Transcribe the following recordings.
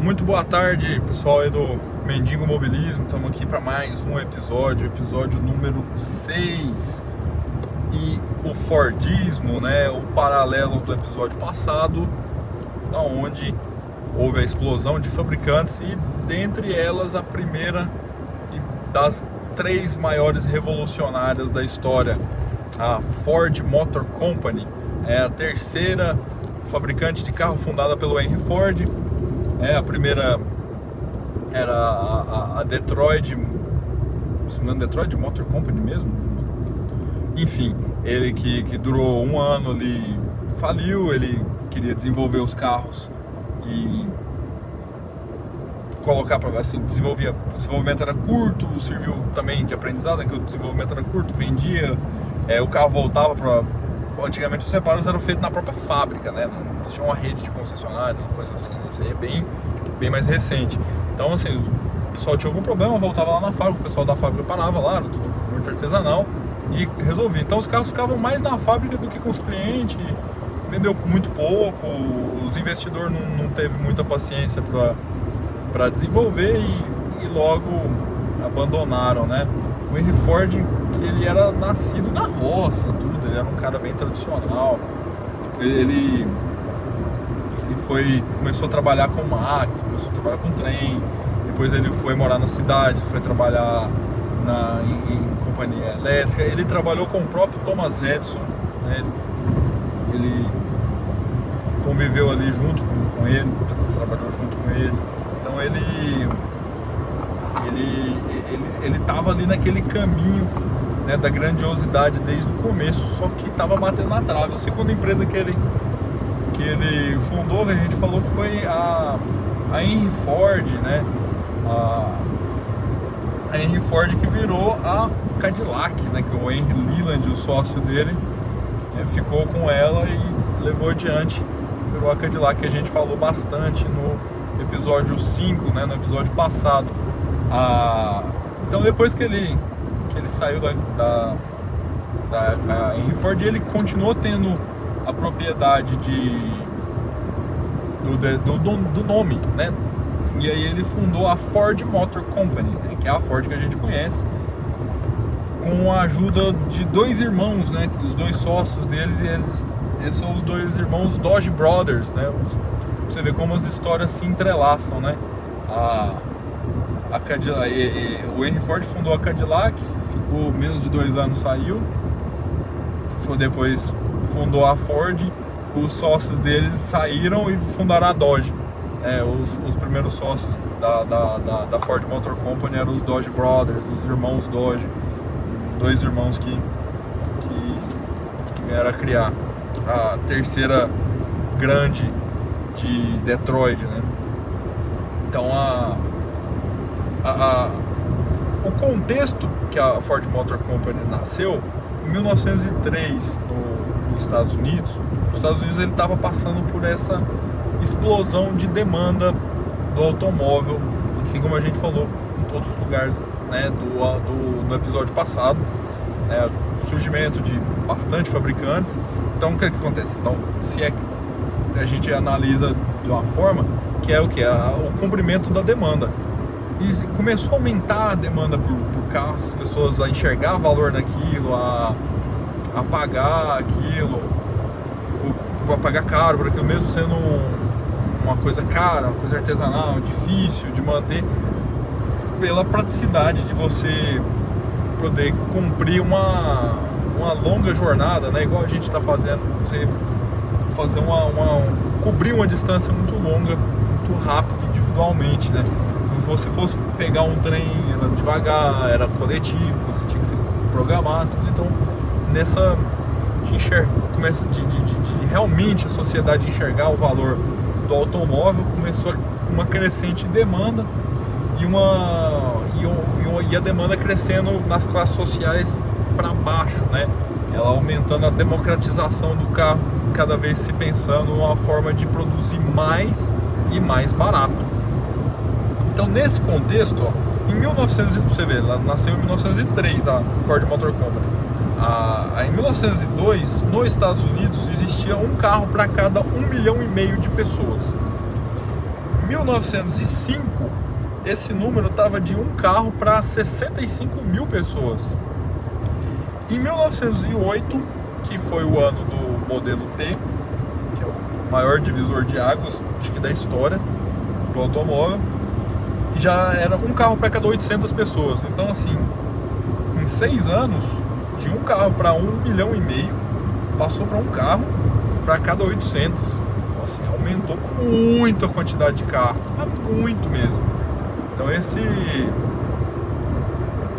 Muito boa tarde, pessoal aí do Mendigo Mobilismo. Estamos aqui para mais um episódio número 6. E o Fordismo, né, o paralelo do episódio passado, onde houve a explosão de fabricantes e dentre elas a primeira das 3 maiores revolucionárias da história, a Ford Motor Company. É a terceira fabricante de carro fundada pelo Henry Ford. A primeira era a Detroit, se não me engano, Detroit Motor Company mesmo. Enfim, ele que durou um ano ali, faliu. Ele queria desenvolver os carros e colocar para assim, o desenvolvimento era curto, serviu também de aprendizado, né, que o desenvolvimento era curto, vendia, o carro voltava para... Antigamente os reparos eram feitos na própria fábrica, né? Não existia uma rede de concessionária, coisa assim. Isso aí é bem mais recente. Então, assim, o pessoal tinha algum problema, voltava lá na fábrica, o pessoal da fábrica parava lá, era tudo muito artesanal e resolvia. Então os carros ficavam mais na fábrica do que com os clientes, vendeu muito pouco, os investidores não teve muita paciência para desenvolver e logo abandonaram, né? O Henry Ford, que ele era nascido na roça, tudo, ele era um cara bem tradicional. Ele começou a trabalhar com máquinas, começou a trabalhar com trem, depois ele foi morar na cidade, foi trabalhar em companhia elétrica. Ele trabalhou com o próprio Thomas Edison, né? Ele conviveu ali junto com ele, trabalhou junto com ele. Então ele estava ali naquele caminho, né, da grandiosidade desde o começo, só que estava batendo na trave. A segunda empresa que ele fundou, que a gente falou, que foi a Henry Ford, né? A Henry Ford, que virou a Cadillac, né? Que o Henry Leland, o sócio dele, ficou com ela e levou adiante, virou a Cadillac, que a gente falou bastante no episódio 5, né? No episódio passado. Então depois que ele saiu da Henry Ford, ele continuou tendo a propriedade do nome, né? E aí ele fundou a Ford Motor Company, né? Que é a Ford que a gente conhece, com a ajuda de 2 irmãos, né? Os 2 sócios deles, e eles são os 2 irmãos Dodge Brothers, né? Você vê como as histórias se entrelaçam, né? O Henry Ford fundou a Cadillac, ficou menos de 2 anos, saiu. Depois fundou a Ford, os sócios deles saíram e fundaram a Dodge. Os primeiros sócios da Ford Motor Company eram os Dodge Brothers, os irmãos Dodge, 2 irmãos que vieram a criar a terceira grande de Detroit, né? Então o contexto que a Ford Motor Company nasceu em 1903 nos Estados Unidos. Os Estados Unidos ele estava passando por essa explosão de demanda do automóvel, assim como a gente falou em todos os lugares, né, no episódio passado, né, surgimento de bastante fabricantes. Então o que acontece? Então, se a gente analisa de uma forma que é o cumprimento da demanda. E começou a aumentar a demanda por carros, as pessoas a enxergar valor naquilo, a pagar aquilo, a pagar caro por aquilo, mesmo sendo uma coisa cara, uma coisa artesanal, difícil de manter, pela praticidade de você poder cumprir uma longa jornada, né? Igual a gente está fazendo, você fazer cobrir uma distância muito longa, muito rápido, individualmente, né? Se você fosse pegar um trem, era devagar, era coletivo, você tinha que se programar, tudo. Então, nessa começa de realmente a sociedade enxergar o valor do automóvel, começou uma crescente demanda e a demanda crescendo nas classes sociais para baixo, né? Ela aumentando a democratização do carro, cada vez se pensando uma forma de produzir mais e mais barato. Então, nesse contexto, em 1900, você vê, ela nasceu em 1903, a Ford Motor Company. Em 1902, nos Estados Unidos, existia um carro para cada 1,5 milhão de pessoas. 1905, esse número estava de um carro para 65 mil pessoas. Em 1908, que foi o ano do modelo T, que é o maior divisor de águas, acho que da história do automóvel, já era um carro para cada 800 pessoas. Então, assim, em 6 anos, de um carro para 1,5 milhão, passou para um carro para cada 800. Então, assim, aumentou muito a quantidade de carro, muito mesmo. Então,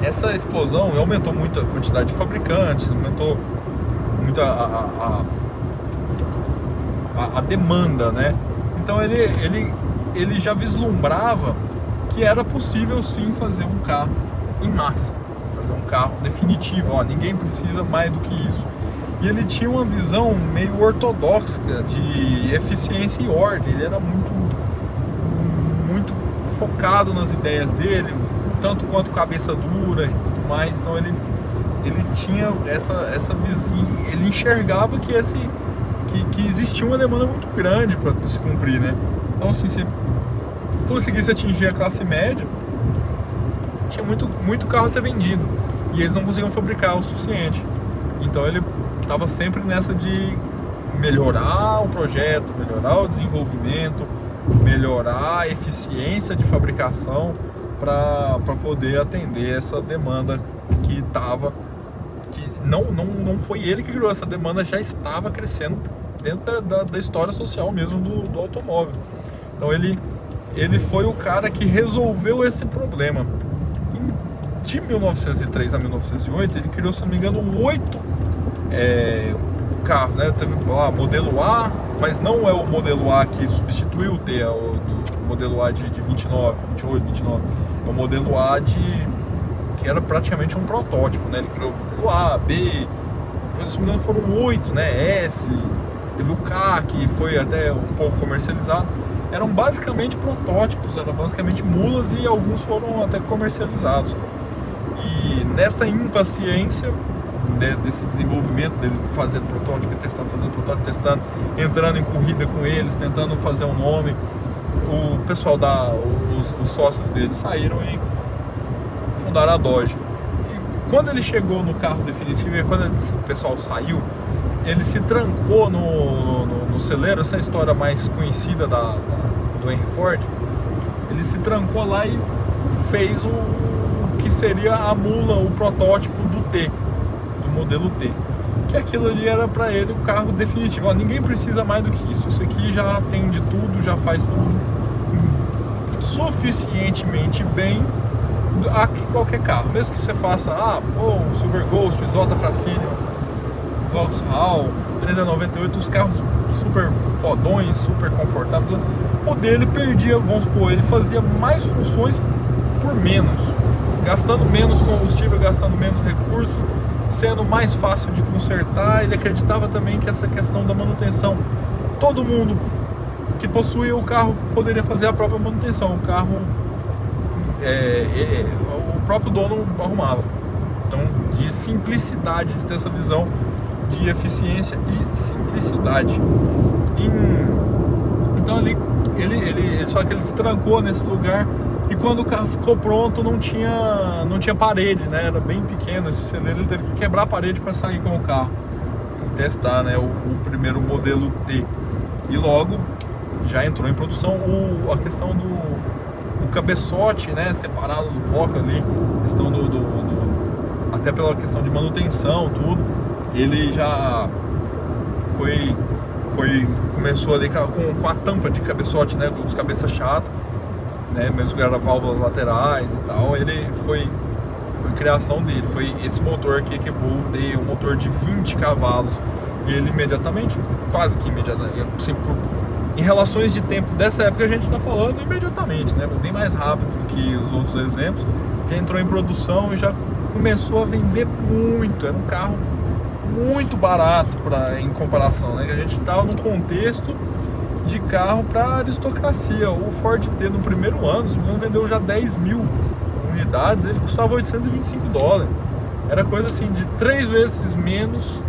essa explosão aumentou muito a quantidade de fabricantes, aumentou muito a demanda, né? Então ele já vislumbrava que era possível sim fazer um carro em massa, fazer um carro definitivo. Ó, ninguém precisa mais do que isso. E ele tinha uma visão meio ortodoxa de eficiência e ordem. Ele era muito focado nas ideias dele, tanto quanto cabeça dura e tudo mais. Então ele tinha essa visão, e ele enxergava que existia uma demanda muito grande para se cumprir, né? Então, assim, se conseguisse atingir a classe média, tinha muito carro a ser vendido e eles não conseguiam fabricar o suficiente. Então ele estava sempre nessa de melhorar o projeto, melhorar o desenvolvimento, melhorar a eficiência de fabricação para poder atender essa demanda que não foi ele que criou, essa demanda já estava crescendo dentro da história social mesmo do automóvel. Então ele foi o cara que resolveu esse problema. De 1903 a 1908 ele criou, se não me engano, 8 carros, né? Teve lá modelo A, mas não é o modelo A que substituiu o D, é o modelo A de 29, 28, 29. É o modelo A que era praticamente um protótipo, né? Ele criou o modelo A, B, se não me engano foram 8, né? S, teve o K, que foi até um pouco comercializado. Eram basicamente protótipos, eram basicamente mulas, e alguns foram até comercializados. E nessa impaciência desse desenvolvimento dele, fazendo protótipo, testando, entrando em corrida com eles, tentando fazer um nome, o pessoal os sócios dele saíram e fundaram a Dodge. E quando ele chegou no carro definitivo, quando o pessoal saiu, ele se trancou no celeiro. Essa é a história mais conhecida do Henry Ford. Ele se trancou lá e fez o que seria a mula, o protótipo do T, do modelo T, que aquilo ali era para ele o carro definitivo. Ó, ninguém precisa mais do que isso. Isso aqui já atende tudo, já faz tudo suficientemente bem a qualquer carro. Mesmo que você faça um Silver Ghost, Isotta Fraschini, Vauxhall, 398, os carros super fodões, super confortáveis, o dele perdia, vamos supor, ele fazia mais funções por menos, gastando menos combustível, gastando menos recursos, sendo mais fácil de consertar. Ele acreditava também que essa questão da manutenção, todo mundo que possuía o carro poderia fazer a própria manutenção. O carro, o próprio dono arrumava. Então, de simplicidade, de ter essa visão de eficiência e simplicidade. Então só que ele se trancou nesse lugar, e quando o carro ficou pronto não tinha parede, né? Era bem pequeno esse celeiro, ele teve que quebrar a parede para sair com o carro e testar, né? O primeiro modelo T. E logo já entrou em produção a questão do cabeçote, né? Separado do bloco ali, questão até pela questão de manutenção, tudo. Ele já começou ali com a tampa de cabeçote, né? Com os cabeças chatas, né? Mesmo que era válvulas laterais e tal. Ele foi criação dele. Foi esse motor que equipou o D, um motor de 20 cavalos. E ele imediatamente, quase que imediatamente, assim, em relações de tempo dessa época a gente está falando imediatamente, né? Bem mais rápido do que os outros exemplos. Já entrou em produção e já começou a vender muito. Era um carro muito barato em comparação, né? A gente estava num contexto de carro para aristocracia. O Ford T no primeiro ano, se não me engano, vendeu já 10 mil unidades. Ele custava $825. Era coisa assim de 3 vezes menos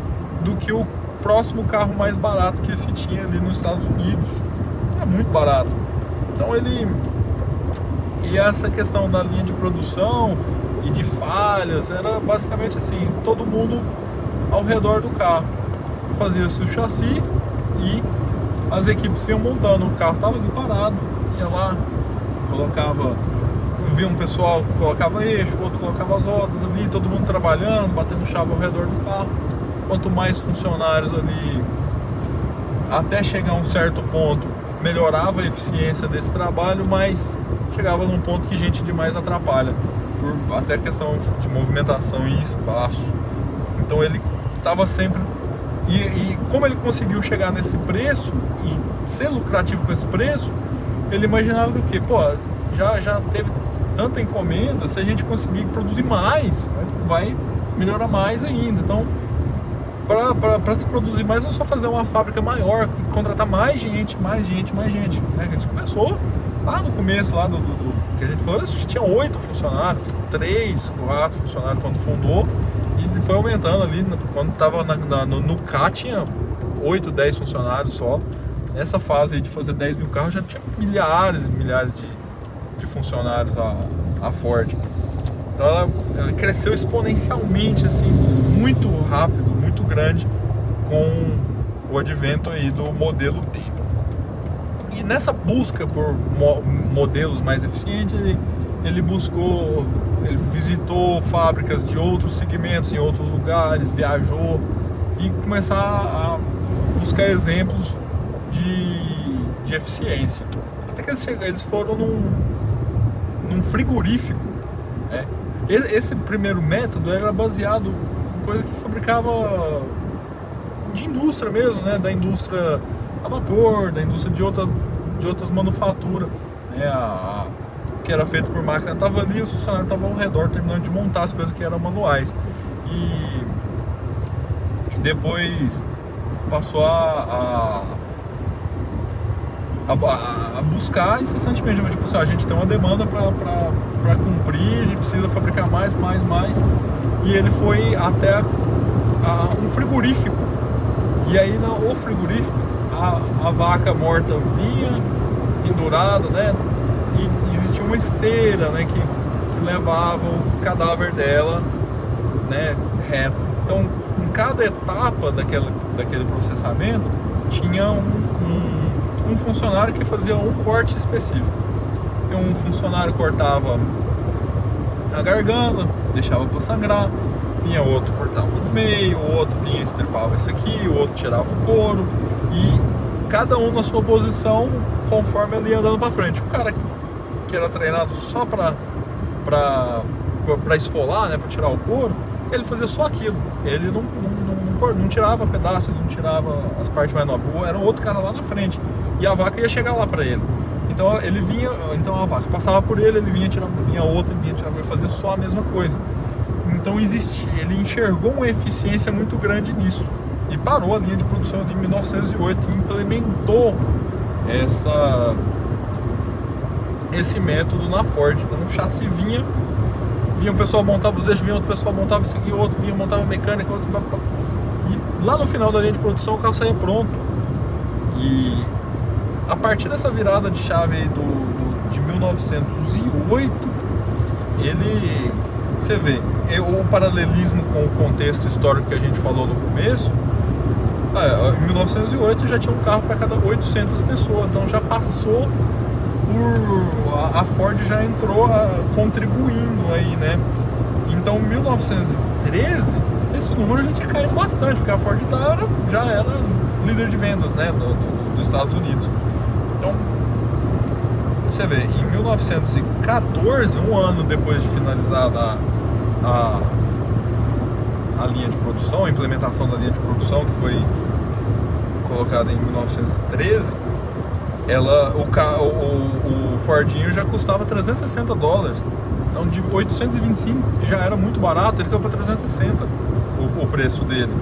do que o próximo carro mais barato que se tinha ali nos Estados Unidos. Era muito barato. Então e essa questão da linha de produção e de falhas era basicamente assim, todo mundo ao redor do carro. Fazia-se o chassi e as equipes iam montando. O carro estava ali parado, ia lá, via um pessoal, colocava eixo, outro colocava as rodas ali, todo mundo trabalhando, batendo chave ao redor do carro. Quanto mais funcionários ali, até chegar a um certo ponto, melhorava a eficiência desse trabalho, mas chegava num ponto que gente demais atrapalha, por até questão de movimentação e espaço. Então ele estava sempre... E como ele conseguiu chegar nesse preço e ser lucrativo com esse preço, ele imaginava que o quê? Pô, já teve tanta encomenda, se a gente conseguir produzir mais, vai melhorar mais ainda. Então, para se produzir mais, não é só fazer uma fábrica maior, contratar mais gente. Né? A gente começou lá no começo, lá do que a gente falou, a gente tinha 8 funcionários, 3, 4 funcionários quando fundou, e foi aumentando ali, quando estava no K tinha 8, 10 funcionários só. Nessa fase aí de fazer 10 mil carros já tinha milhares e milhares de funcionários a Ford. Então ela cresceu exponencialmente, assim, muito rápido, muito grande, com o advento aí do modelo D. E nessa busca por modelos mais eficientes, ele visitou fábricas de outros segmentos em outros lugares, viajou e começar a buscar exemplos de eficiência. Até que eles foram num frigorífico, né? Esse primeiro método era baseado em coisa que fabricava de indústria mesmo, né? Da indústria a vapor, da indústria de outras manufaturas, né? O que era feito por máquina estava ali, os funcionários estavam ao redor terminando de montar as coisas que eram manuais. E depois passou a buscar incessantemente, tipo assim, a gente tem uma demanda para cumprir, a gente precisa fabricar mais, e ele foi até um frigorífico, e aí o frigorífico, a vaca morta vinha pendurada, né, e existia uma esteira, né, que levava o cadáver dela, né, reto. Então, em cada etapa daquele processamento tinha um funcionário que fazia um corte específico. E um funcionário cortava a garganta, deixava para sangrar, vinha outro, cortava no meio, o outro vinha, estripava isso aqui, o outro tirava o couro, e cada um na sua posição conforme ele ia andando para frente. O cara que era treinado só para esfolar, né, para tirar o couro, ele fazia só aquilo, ele não tirava pedaço, ele não tirava as partes mais nobres, era um outro cara lá na frente, e a vaca ia chegar lá para ele. Então a vaca passava por ele vinha, tirava, vinha outra, vinha, tirava, ele fazia só a mesma coisa. Então ele enxergou uma eficiência muito grande nisso e parou a linha de produção em 1908 e implementou esse método na Ford. Então o chassi vinha um pessoal montava os eixos, vinha outro pessoal montava isso aqui, outro vinha, montava a mecânica, outro... E lá no final da linha de produção o carro saía pronto. E a partir dessa virada de chave aí de 1908, você vê, o paralelismo com o contexto histórico que a gente falou no começo, em 1908 já tinha um carro para cada 800 pessoas, então já passou a Ford já entrou contribuindo aí, né? Então, em 1913, esse número já tinha caído bastante, porque a Ford já era líder de vendas, né, dos Estados Unidos. Então, você vê, em 1914, um ano depois de finalizada a linha de produção, a implementação da linha de produção, que foi colocada em 1913, o Fordinho já custava $360. Então, de 825, que já era muito barato, ele caiu para 360 o preço dele.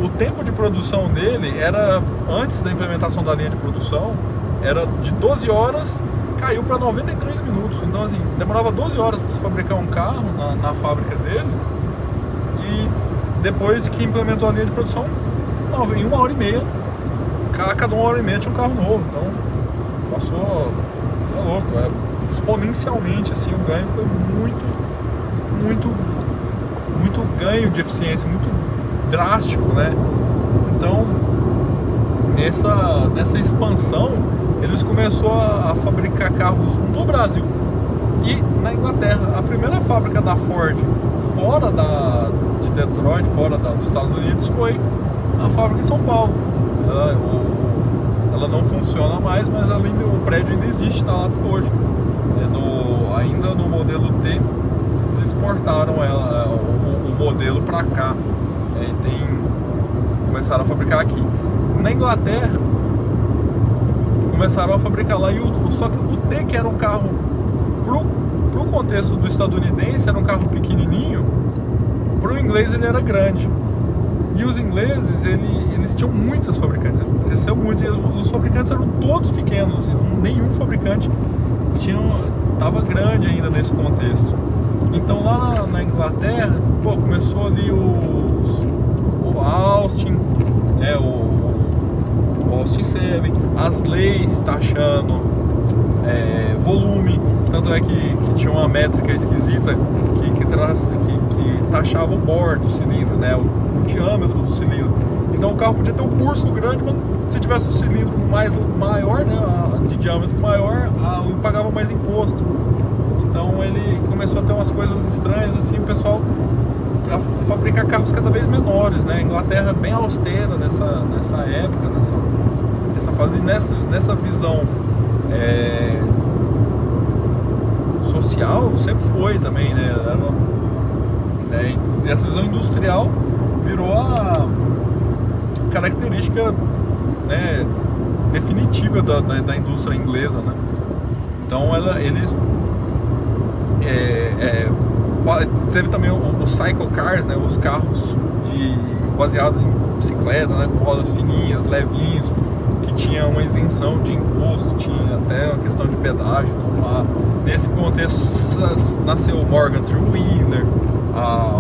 O tempo de produção dele era, antes da implementação da linha de produção, era de 12 horas, caiu para 93 minutos. Então, assim, demorava 12 horas para se fabricar um carro na fábrica deles, e depois que implementou a linha de produção, em 1 hora e meia, cada 1 hora e meia tinha um carro novo. Então, passou é louco, exponencialmente, assim, o ganho foi muito ganho de eficiência, muito drástico, né? Então, nessa expansão, eles começaram a fabricar carros no Brasil e na Inglaterra. A primeira fábrica da Ford fora de Detroit, fora dos Estados Unidos, foi a fábrica em São Paulo. Ela não funciona mais, mas o prédio ainda existe, está lá por hoje. Ainda no modelo T, eles exportaram o modelo para cá. Começaram a fabricar aqui. Na Inglaterra, começaram a fabricar lá. Só que o T, que era um carro, pro contexto do estadunidense, era um carro pequenininho, pro inglês ele era grande. E os ingleses, eles tinham muitos fabricantes. Os fabricantes eram todos pequenos. Nenhum fabricante estava grande ainda nesse contexto. Então lá na Inglaterra, começou ali o Austin, o Austin 7, as leis taxando volume. Tanto é que tinha uma métrica esquisita que taxava o bore do cilindro, né? O diâmetro do cilindro. Então o carro podia ter um curso grande, mas se tivesse um cilindro maior, né, de diâmetro maior, ele pagava mais imposto. Então ele começou a ter umas coisas estranhas, assim, o pessoal a fabricar carros cada vez menores, né? A Inglaterra bem austera nessa época, nessa fase, nessa visão social, sempre foi também, né? E essa visão industrial virou a característica, né, definitiva da indústria inglesa, né? Então eles teve também o cycle cars, né, os carros baseados em bicicleta, né, com rodas fininhas, levinhos, que tinha uma isenção de imposto, tinha até uma questão de pedágio. Então, nesse contexto nasceu o Morgan Three-Wheeler,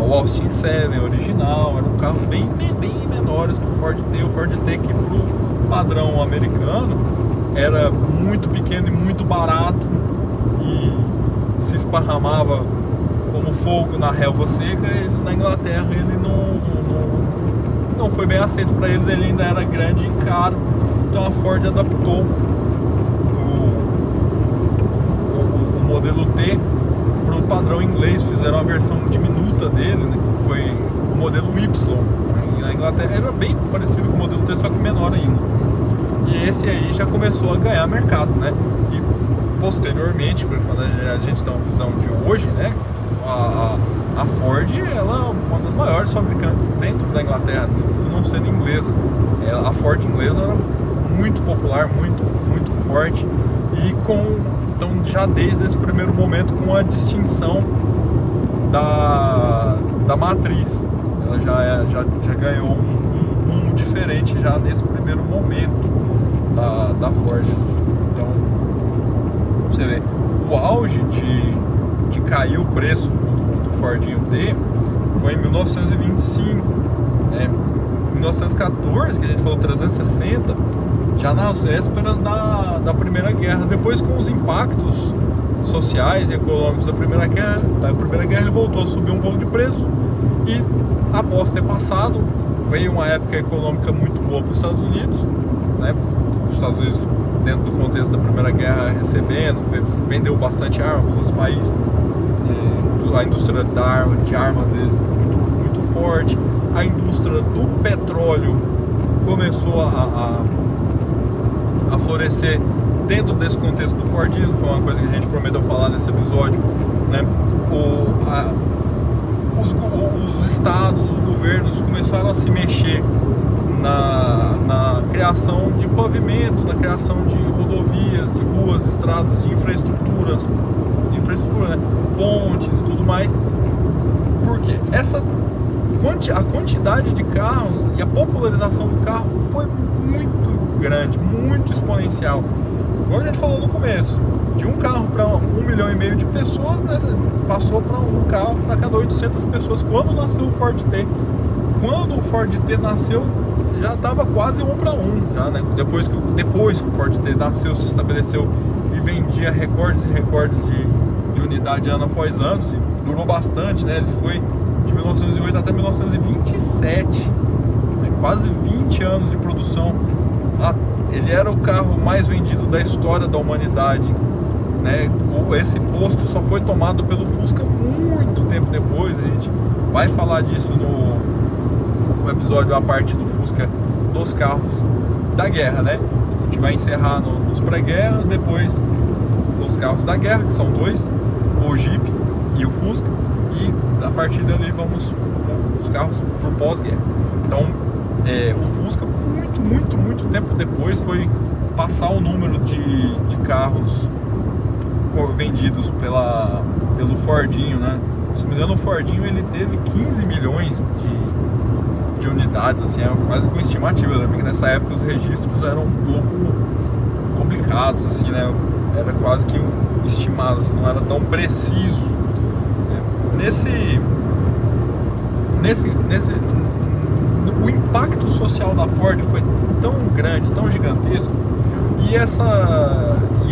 o Austin 7 original. Eram carros bem menores que o Ford T. O Ford T, que pro padrão americano era muito pequeno e muito barato e se esparramava como fogo na relva seca. Na Inglaterra ele não foi bem aceito para eles, ele ainda era grande e caro. Então a Ford adaptou o modelo T para o padrão inglês, fizeram a versão diminuta dele, né, que foi o modelo Y. E na Inglaterra era bem parecido com o modelo T, só que menor ainda. E esse aí já começou a ganhar mercado, né? E posteriormente, quando a gente tem uma visão de hoje, né, a Ford, ela é uma das maiores fabricantes dentro da Inglaterra, mesmo não sendo inglesa. A Ford inglesa era muito popular, muito forte, e então já desde esse primeiro momento com a distinção da matriz, ela já ganhou um rumo diferente já nesse primeiro momento da Ford. Então você vê, o auge de cair o preço do Fordinho T foi em 1925, né? Em 1914, que a gente falou 360, já nas vésperas da Primeira Guerra. Depois, com os impactos sociais e econômicos da Primeira Guerra, ele voltou a subir um pouco de preço, e após ter passado, veio uma época econômica muito boa para os Estados Unidos, né? Os Estados Unidos, dentro do contexto da Primeira Guerra, recebendo, vendeu bastante armas para os outros países. A indústria de armas é muito forte. A indústria do petróleo começou a florescer dentro desse contexto do Fordismo. Foi uma coisa que a gente prometeu falar nesse episódio, né? Os estados, os governos começaram a se mexer na criação de pavimento, na criação de rodovias, de ruas, estradas, de infraestrutura, né? Pontes e tudo mais. Porque a quantidade de carro e a popularização do carro foi muito grande, muito exponencial. Como a gente falou no começo, de um carro para 1,5 milhão de pessoas, né, passou para um carro para cada 800 pessoas quando nasceu o Ford T. Quando o Ford T nasceu, já estava quase 1 para 1, já, né? Depois que o Ford T nasceu, se estabeleceu ele vendia recordes e recordes de unidade ano após ano, e durou bastante, né? Ele foi de 1908 até 1927, né? Quase 20 anos de produção. Ele era o carro mais vendido da história da humanidade, né? Esse posto só foi tomado pelo Fusca muito tempo depois. A gente vai falar disso no episódio a parte do Fusca, dos carros da guerra, né? A gente vai encerrar nos pré-guerra, depois os carros da guerra, que são dois, o Jeep e o Fusca, e a partir dali vamos os carros por pós-guerra. Então o Fusca muito tempo depois foi passar o número de carros vendidos pelo Fordinho, né? Se não me engano, o Fordinho ele teve 15 milhões de unidades, assim, é quase com estimativa, né? Porque nessa época os registros eram um pouco complicados, assim, né? Era quase que estimado, assim, não era tão preciso, né? O impacto social da Ford foi tão grande, tão gigantesco, e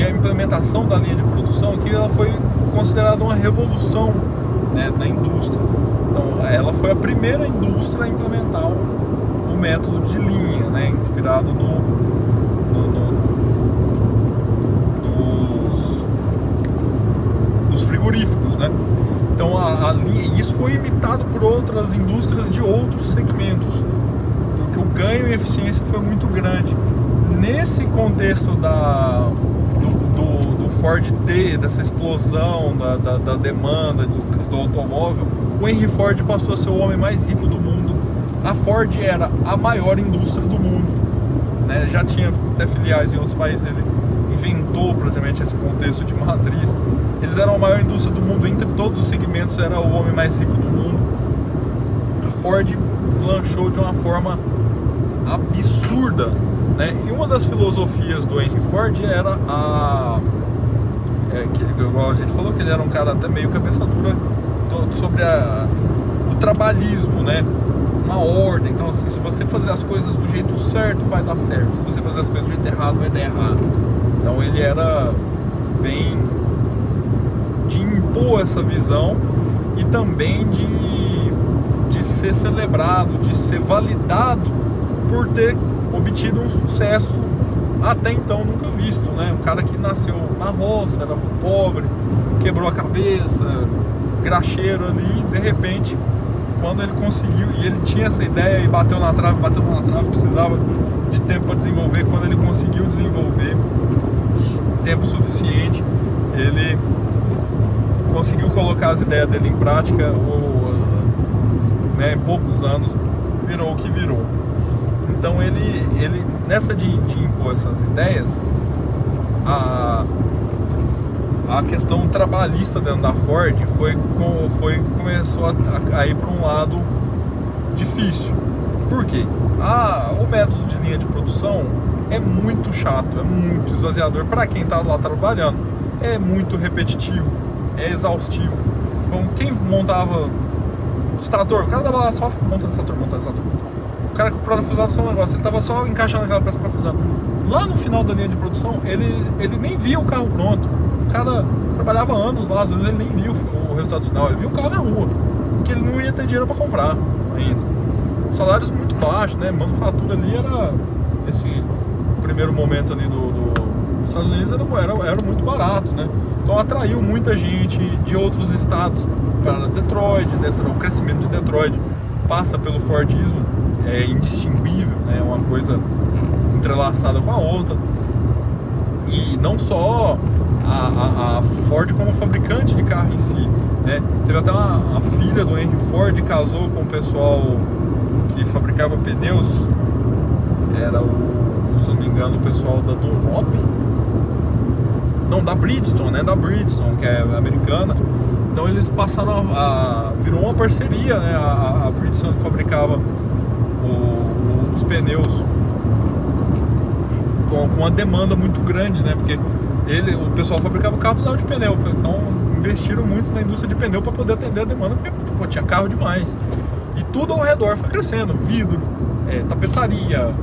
a implementação da linha de produção, que ela foi considerada uma revolução, né, na indústria. Então ela foi a primeira indústria a implementar o método de linha, né, inspirado nos frigoríficos, né? Então isso foi imitado por outras indústrias de outros segmentos, porque o ganho em eficiência foi muito grande. Nesse contexto do Ford ter, dessa explosão da demanda do automóvel, o Henry Ford passou a ser o homem mais rico do mundo. A Ford era a maior indústria do mundo, né? Já tinha até filiais em outros países, ele inventou praticamente esse contexto de matriz. Eles eram a maior indústria do mundo, entre todos os segmentos era o homem mais rico do mundo. A Ford deslanchou de uma forma absurda, né? E uma das filosofias do Henry Ford era igual a gente falou, que ele era um cara até meio cabeça dura sobre o trabalhismo, né? Uma ordem. Então, assim, se você fazer as coisas do jeito certo, vai dar certo. Se você fazer as coisas do jeito errado, vai dar errado. Então ele era bem de impor essa visão e também de ser celebrado, de ser validado por ter obtido um sucesso até então nunca visto, né? Um cara que nasceu na roça, era pobre, quebrou a cabeça, graxeiro ali, de repente, quando ele conseguiu, e ele tinha essa ideia e bateu na trave, precisava de tempo para desenvolver. Quando ele conseguiu desenvolver tempo suficiente, ele conseguiu colocar as ideias dele em prática, né, em poucos anos virou o que virou. Então ele nessa de impor essas ideias, a questão trabalhista dentro da Ford começou a ir para um lado difícil. Por quê? O método de linha de produção é muito chato, é muito esvaziador para quem está lá trabalhando, é muito repetitivo, é exaustivo. Então quem montava os trator, o cara tava lá só montando esse trator. O cara que parafusava só um negócio, ele tava só encaixando aquela peça parafusando. Lá no final da linha de produção, ele nem via o carro pronto. O cara trabalhava anos lá, às vezes ele nem via o resultado final, ele via o carro na rua, porque ele não ia ter dinheiro para comprar ainda. Salários muito baixos, né? Manufatura ali era, esse primeiro momento ali dos Estados Unidos era muito barato, né? Então atraiu muita gente de outros estados para Detroit. O crescimento de Detroit passa pelo Fordismo, é indistinguível, né? É uma coisa entrelaçada com a outra. E não só a Ford como fabricante de carro em si, né? Teve até a filha do Henry Ford casou com o pessoal que fabricava pneus, era se não me engano, o pessoal da Dunlop, não, da Bridgestone, né? Da Bridgestone, que é americana. Então eles passaram virou uma parceria, né? A Bridgestone fabricava os pneus com uma demanda muito grande, né? Porque o pessoal fabricava carro, precisava de pneu, então investiram muito na indústria de pneu para poder atender a demanda, porque tinha carro demais. E tudo ao redor foi crescendo, vidro, tapeçaria,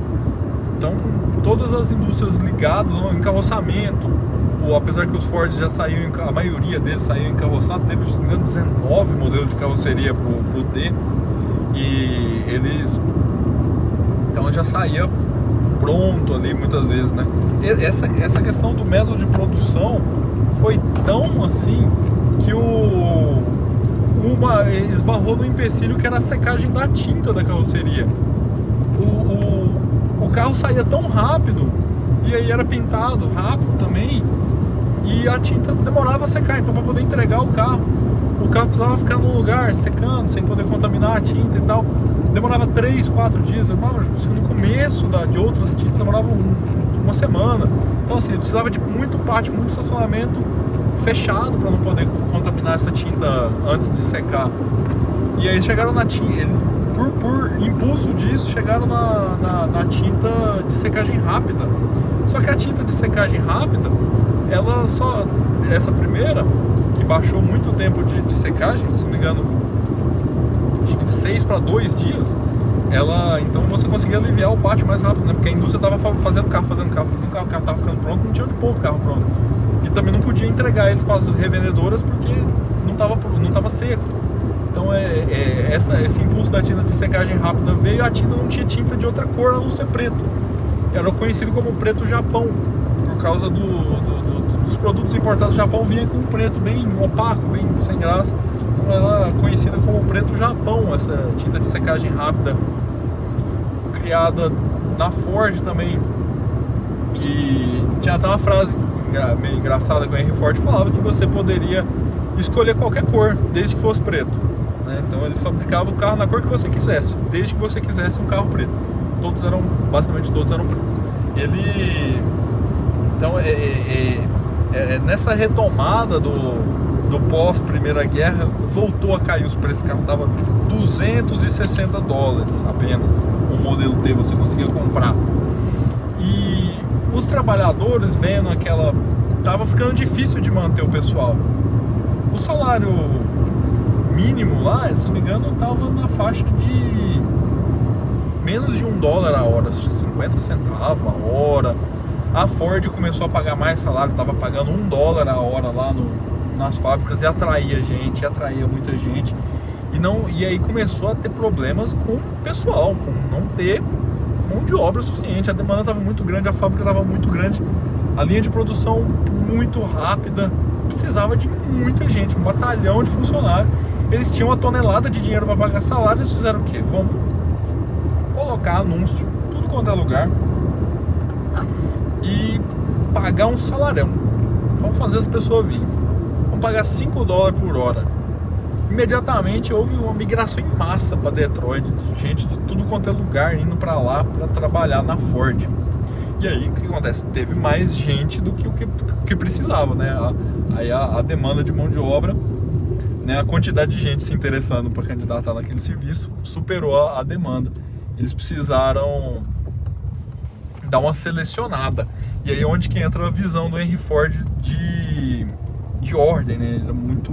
então todas as indústrias ligadas, encarroçamento, apesar que os Ford já saíam, a maioria deles saiu encarroçado, teve, se não me engano, 19 modelos de carroceria pro D, e eles, então já saía pronto ali muitas vezes, né? Essa questão do método de produção foi tão assim que esbarrou no empecilho que era a secagem da tinta da carroceria. O carro saía tão rápido, e aí era pintado rápido também, e a tinta demorava a secar. Então, para poder entregar o carro precisava ficar no lugar secando, sem poder contaminar a tinta e tal. Demorava 3, 4 dias. No começo de outras tintas demorava uma semana. Então, assim, precisava de muito estacionamento fechado para não poder contaminar essa tinta antes de secar. E aí chegaram na tinta, eles, por impulso disso, chegaram na tinta de secagem rápida. Só que a tinta de secagem rápida, essa primeira, que baixou muito tempo de secagem, se não me engano, acho que de 6 para 2 dias, então você conseguia aliviar o pátio mais rápido, né? Porque a indústria estava fazendo carro, o carro estava ficando pronto, não tinha onde pôr o carro pronto. E também não podia entregar eles para as revendedoras porque não estava seco. Então esse impulso da tinta de secagem rápida veio, a tinta não tinha tinta de outra cor a não ser preto. Era conhecido como preto Japão, por causa dos produtos importados do Japão, vinha com um preto bem opaco, bem sem graça. Então era conhecida como preto Japão, essa tinta de secagem rápida, criada na Ford também. E tinha até uma frase meio engraçada que o Henry Ford falava, que você poderia escolher qualquer cor, desde que fosse preto, né? Então ele fabricava o carro na cor que você quisesse, desde que você quisesse um carro preto. Basicamente todos eram pretos. Então nessa retomada do pós Primeira Guerra, voltou a cair os preços. O carro estava $260 apenas, o modelo D você conseguia comprar. E os trabalhadores, vendo tava ficando difícil de manter o pessoal. O salário mínimo lá, se não me engano, estava na faixa de menos de $1 a hora, 50 centavos a hora. A Ford começou a pagar mais salário, estava pagando $1 a hora lá nas fábricas, e atraía muita gente. E aí começou a ter problemas com o pessoal, com não ter mão de obra suficiente. A demanda estava muito grande, a fábrica estava muito grande, a linha de produção muito rápida, precisava de muita gente, um batalhão de funcionários. Eles tinham uma tonelada de dinheiro para pagar salário. Eles fizeram o quê? Vamos colocar anúncio tudo quanto é lugar e pagar um salarão. Vamos fazer as pessoas virem. Vamos pagar $5 por hora. Imediatamente houve uma migração em massa para Detroit, de gente de tudo quanto é lugar indo para lá para trabalhar na Ford. E aí o que acontece? Teve mais gente do que o que precisava, né? Aí a demanda de mão de obra, né, a quantidade de gente se interessando para candidatar naquele serviço superou a demanda. Eles precisaram dar uma selecionada. E aí é onde que entra a visão do Henry Ford de ordem, né? Ele era muito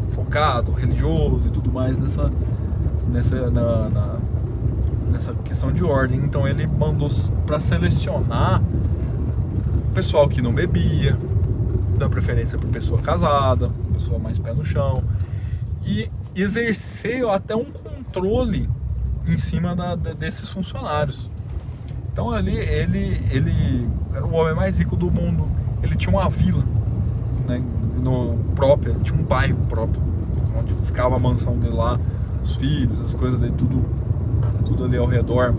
focado, religioso e tudo mais nessa questão de ordem. Então ele mandou para selecionar o pessoal que não bebia, dar preferência para pessoa casada, pessoa mais pé no chão, e exerceu até um controle em cima desses funcionários. Então ali ele era o homem mais rico do mundo. Ele tinha uma vila, né, própria, tinha um bairro próprio onde ficava a mansão dele lá, os filhos, as coisas dele, tudo ali ao redor.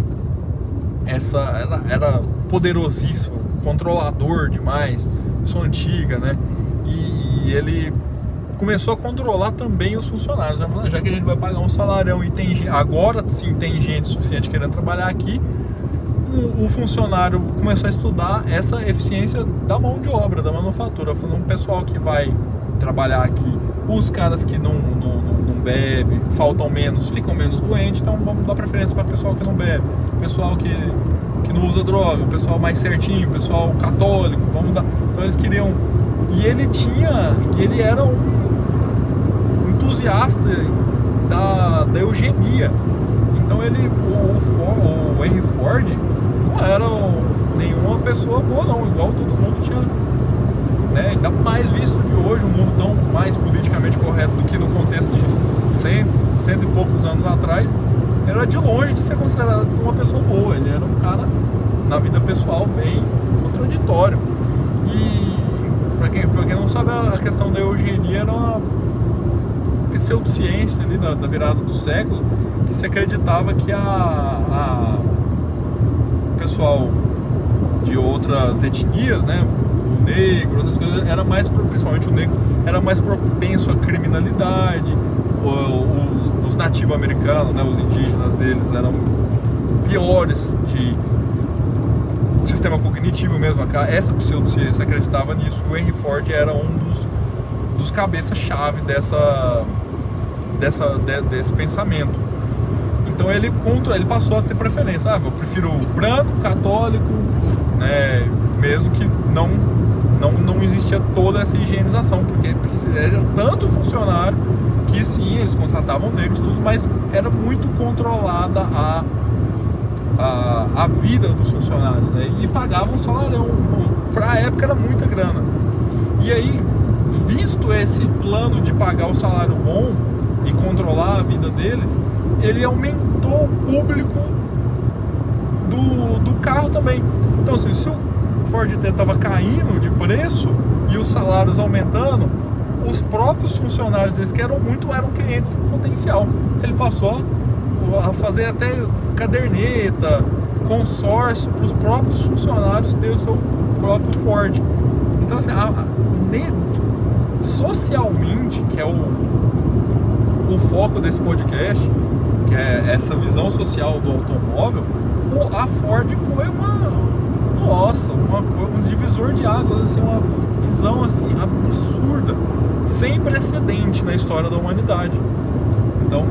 Era poderosíssimo, controlador demais, pessoa antiga, né? E ele começou a controlar também os funcionários. Já que a gente vai pagar um salarão e agora sim tem gente suficiente querendo trabalhar aqui, o funcionário começou a estudar essa eficiência da mão de obra, da manufatura. Falando, um pessoal que vai trabalhar aqui, os caras que não bebe, faltam menos, ficam menos doentes, então vamos dar preferência para o pessoal que não bebe, pessoal que não usa droga, o pessoal mais certinho, o pessoal católico, vamos dar. Então eles queriam. E ele era um entusiasta da eugenia. Então o Henry Ford não era nenhuma pessoa boa não, igual todo mundo tinha, né? Ainda mais visto de hoje, um mundo tão mais politicamente correto do que no contexto de 100 e poucos anos atrás. Era de longe de ser considerado uma pessoa boa, ele era um cara, na vida pessoal, bem contraditório. E pra quem não sabe, a questão da eugenia era uma pseudociência ali da virada do século, que se acreditava que o pessoal de outras etnias, né, o negro, outras coisas, era mais, principalmente o negro, era mais propenso à criminalidade. Os nativo-americanos, né, os indígenas deles eram piores de sistema cognitivo mesmo. Essa pseudociência acreditava nisso. O Henry Ford era um dos cabeças-chave desse pensamento. Então ele passou a ter preferência. Eu prefiro branco, católico, né, mesmo que não existia toda essa higienização, porque era tanto funcionário que sim, eles contratavam negros, tudo, mas era muito controlada a vida dos funcionários, né? E pagavam um salário, para a época era muita grana. E aí, visto esse plano de pagar o salário bom e controlar a vida deles, ele aumentou o público do carro também. Então assim, se o Ford T estava caindo de preço e os salários aumentando, os próprios funcionários deles, que eram clientes em potencial. Ele passou a fazer até caderneta, consórcio para os próprios funcionários ter o seu próprio Ford. Então assim, socialmente, que é o foco desse podcast, que é essa visão social do automóvel, a Ford foi um divisor de águas, assim, uma visão assim, absurda, sem precedente na história da humanidade. Então,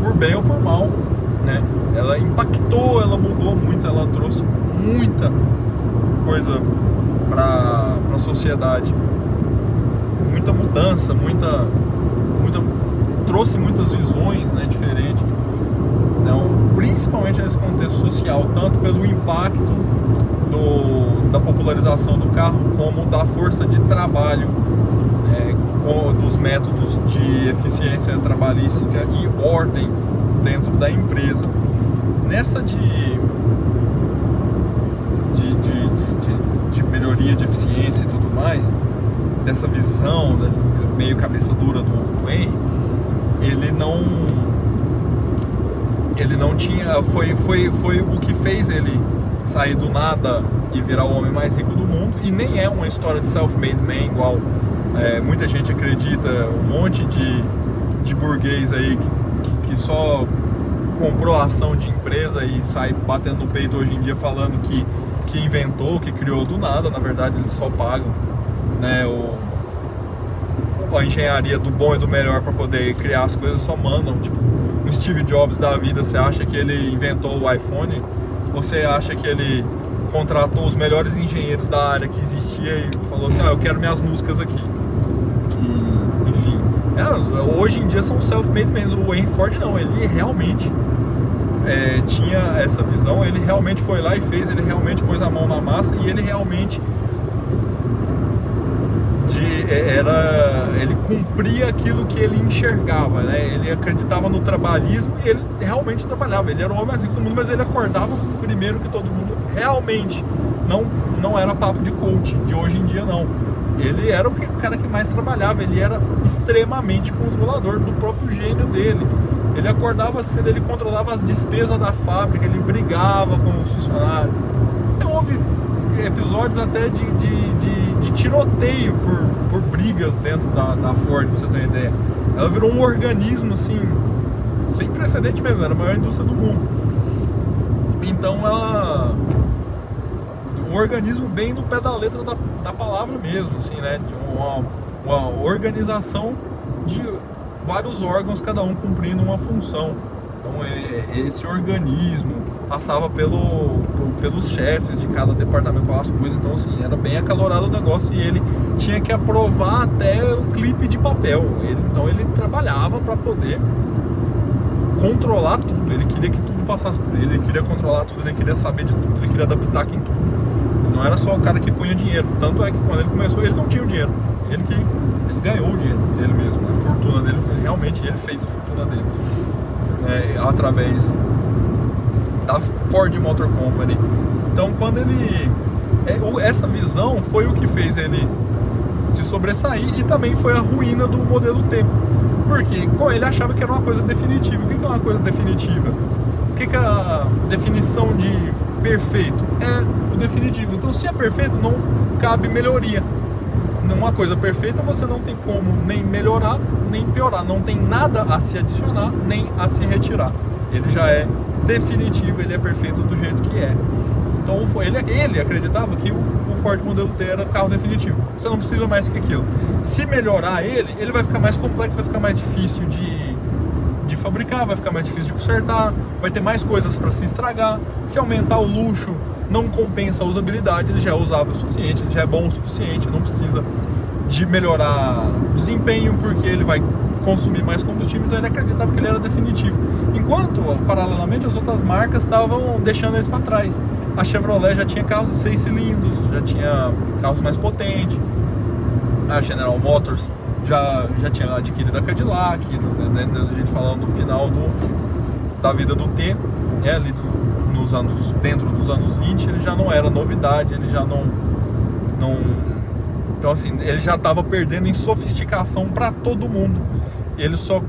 por bem ou por mal, né, ela impactou, ela mudou muito, ela trouxe muita coisa para a sociedade, muita mudança, trouxe muitas visões, né, diferentes. Então, principalmente nesse contexto social, tanto pelo impacto da popularização do carro, como da força de trabalho, dos métodos de eficiência trabalhística e ordem dentro da empresa. Nessa de melhoria de eficiência e tudo mais, dessa visão meio cabeça dura do Henry, ele não tinha, foi o que fez ele sair do nada e virar o homem mais rico do mundo. E nem é uma história de self-made man igual muita gente acredita, um monte de burguês aí que só comprou ação de empresa e sai batendo no peito hoje em dia falando que inventou, que criou do nada. Na verdade, eles só pagam, né, a engenharia do bom e do melhor para poder criar as coisas, só mandam. Tipo, o Steve Jobs da vida, você acha que ele inventou o iPhone? Ou você acha que ele contratou os melhores engenheiros da área que existia e falou assim, eu quero minhas músicas aqui? E, enfim, hoje em dia são self-made men. O Henry Ford não, ele realmente tinha essa visão, ele realmente foi lá e fez, ele realmente pôs a mão na massa e ele realmente ele cumpria aquilo que ele enxergava, né? Ele acreditava no trabalhismo e ele realmente trabalhava. Ele era o homem mais rico do mundo, mas ele acordava primeiro que todo mundo. Realmente, não era papo de coach de hoje em dia, não. Ele era o cara que mais trabalhava, ele era extremamente controlador do próprio gênio dele. Ele acordava cedo, ele controlava as despesas da fábrica, ele brigava com os funcionários. Houve episódios até de tiroteio por brigas dentro da Ford, pra você ter uma ideia. Ela virou um organismo assim, sem precedente mesmo, era a maior indústria do mundo. Então um organismo bem no pé da letra da palavra mesmo, assim, né? De uma organização de vários órgãos, cada um cumprindo uma função. Então esse organismo passava pelos chefes de cada departamento, as coisas. Então assim, era bem acalorado o negócio e ele tinha que aprovar até o clipe de papel. Então ele trabalhava para poder controlar tudo, ele queria que tudo passasse por ele queria controlar tudo, ele queria saber de tudo, ele queria adaptar em tudo. Não era só o cara que punha dinheiro. Tanto é que quando ele começou, ele não tinha o dinheiro. Ele ganhou o dinheiro dele mesmo. A fortuna dele, realmente ele fez a fortuna dele. Através da Ford Motor Company. Então quando essa visão foi o que fez ele se sobressair e também foi a ruína do modelo T. Porque ele achava que era uma coisa definitiva. O que é uma coisa definitiva? O que é a definição de perfeito? É o definitivo. Então se é perfeito, não cabe melhoria. Numa coisa perfeita você não tem como nem melhorar, nem piorar. Não tem nada a se adicionar, nem a se retirar. Ele já é definitivo, ele é perfeito do jeito que é. Então ele acreditava que o Ford modelo T era o carro definitivo. Você não precisa mais que aquilo. Se melhorar ele vai ficar mais complexo, vai ficar mais difícil de fabricar, vai ficar mais difícil de consertar, vai ter mais coisas para se estragar. Se aumentar o luxo, não compensa a usabilidade, ele já é usável o suficiente, ele já é bom o suficiente, não precisa de melhorar desempenho porque ele vai consumir mais combustível. Então ele acreditava que ele era definitivo, enquanto paralelamente as outras marcas estavam deixando eles para trás. A Chevrolet já tinha carros de 6 cilindros, já tinha carros mais potentes, a General Motors já tinha adquirido a Cadillac, né, a gente falando no final da vida do T, ali dentro dos anos 20, ele já não era novidade, ele já não então assim, ele já estava perdendo em sofisticação para todo mundo. Ele só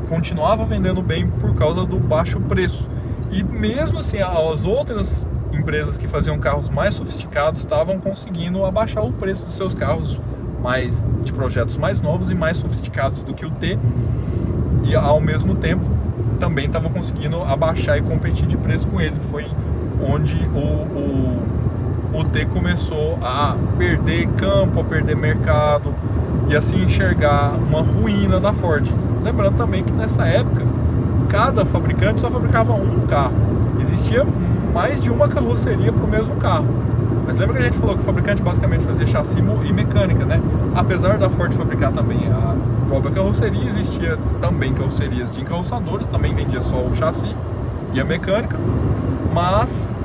continuava vendendo bem por causa do baixo preço. E mesmo assim, as outras empresas que faziam carros mais sofisticados estavam conseguindo abaixar o preço dos seus carros de projetos mais novos e mais sofisticados do que o T, e ao mesmo tempo também estavam conseguindo abaixar e competir de preço com ele. Foi onde o T começou a perder campo, a perder mercado e assim enxergar uma ruína da Ford. Lembrando também que nessa época cada fabricante só fabricava um carro, existia mais de uma carroceria para o mesmo carro. Mas lembra que a gente falou que o fabricante basicamente fazia chassi e mecânica, né? Apesar da Ford fabricar também a própria carroceria, existia também carrocerias de encarroçadores, também vendia só o chassi e a mecânica, mas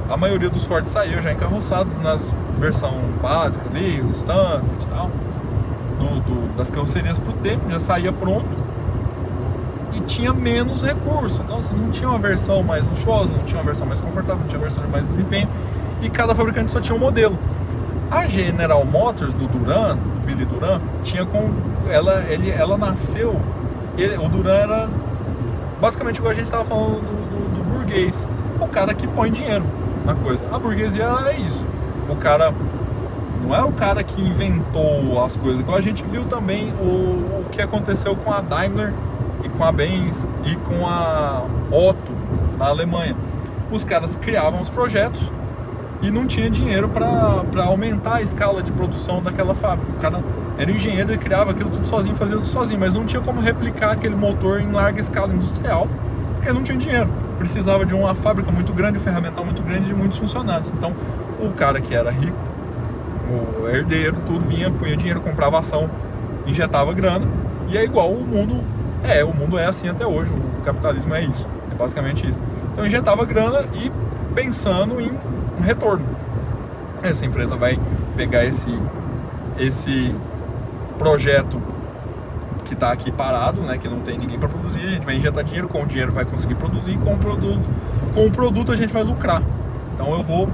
a maioria dos Ford saiu já encarroçados nas versão básica ali, o standard e tal, das carrocerias pro T, já saía pronto e tinha menos recurso. Então assim, não tinha uma versão mais luxuosa, não tinha uma versão mais confortável, não tinha uma versão de mais desempenho, e cada fabricante só tinha um modelo. A General Motors do Billy Duran, ela nasceu, o Duran era basicamente igual a gente estava falando do burguês, o cara que põe dinheiro na coisa. A burguesia era isso. O cara não é o cara que inventou as coisas, igual a gente viu também o que aconteceu com a Daimler e com a Benz e com a Otto na Alemanha. Os caras criavam os projetos e não tinha dinheiro para aumentar a escala de produção daquela fábrica. O cara era engenheiro, ele criava aquilo tudo sozinho, fazia tudo sozinho, mas não tinha como replicar aquele motor em larga escala industrial, porque não tinha dinheiro. Precisava de uma fábrica muito grande, um ferramental muito grande e muitos funcionários. Então o cara que era rico, o herdeiro, tudo vinha, punha dinheiro, comprava ação, injetava grana, e é igual o mundo é assim até hoje. O capitalismo é isso, é basicamente isso. Então injetava grana e pensando em um retorno. Essa empresa vai pegar esse projeto que está aqui parado, né, que não tem ninguém para produzir, a gente vai injetar dinheiro, com o dinheiro vai conseguir produzir, e com o produto a gente vai lucrar. Então eu vou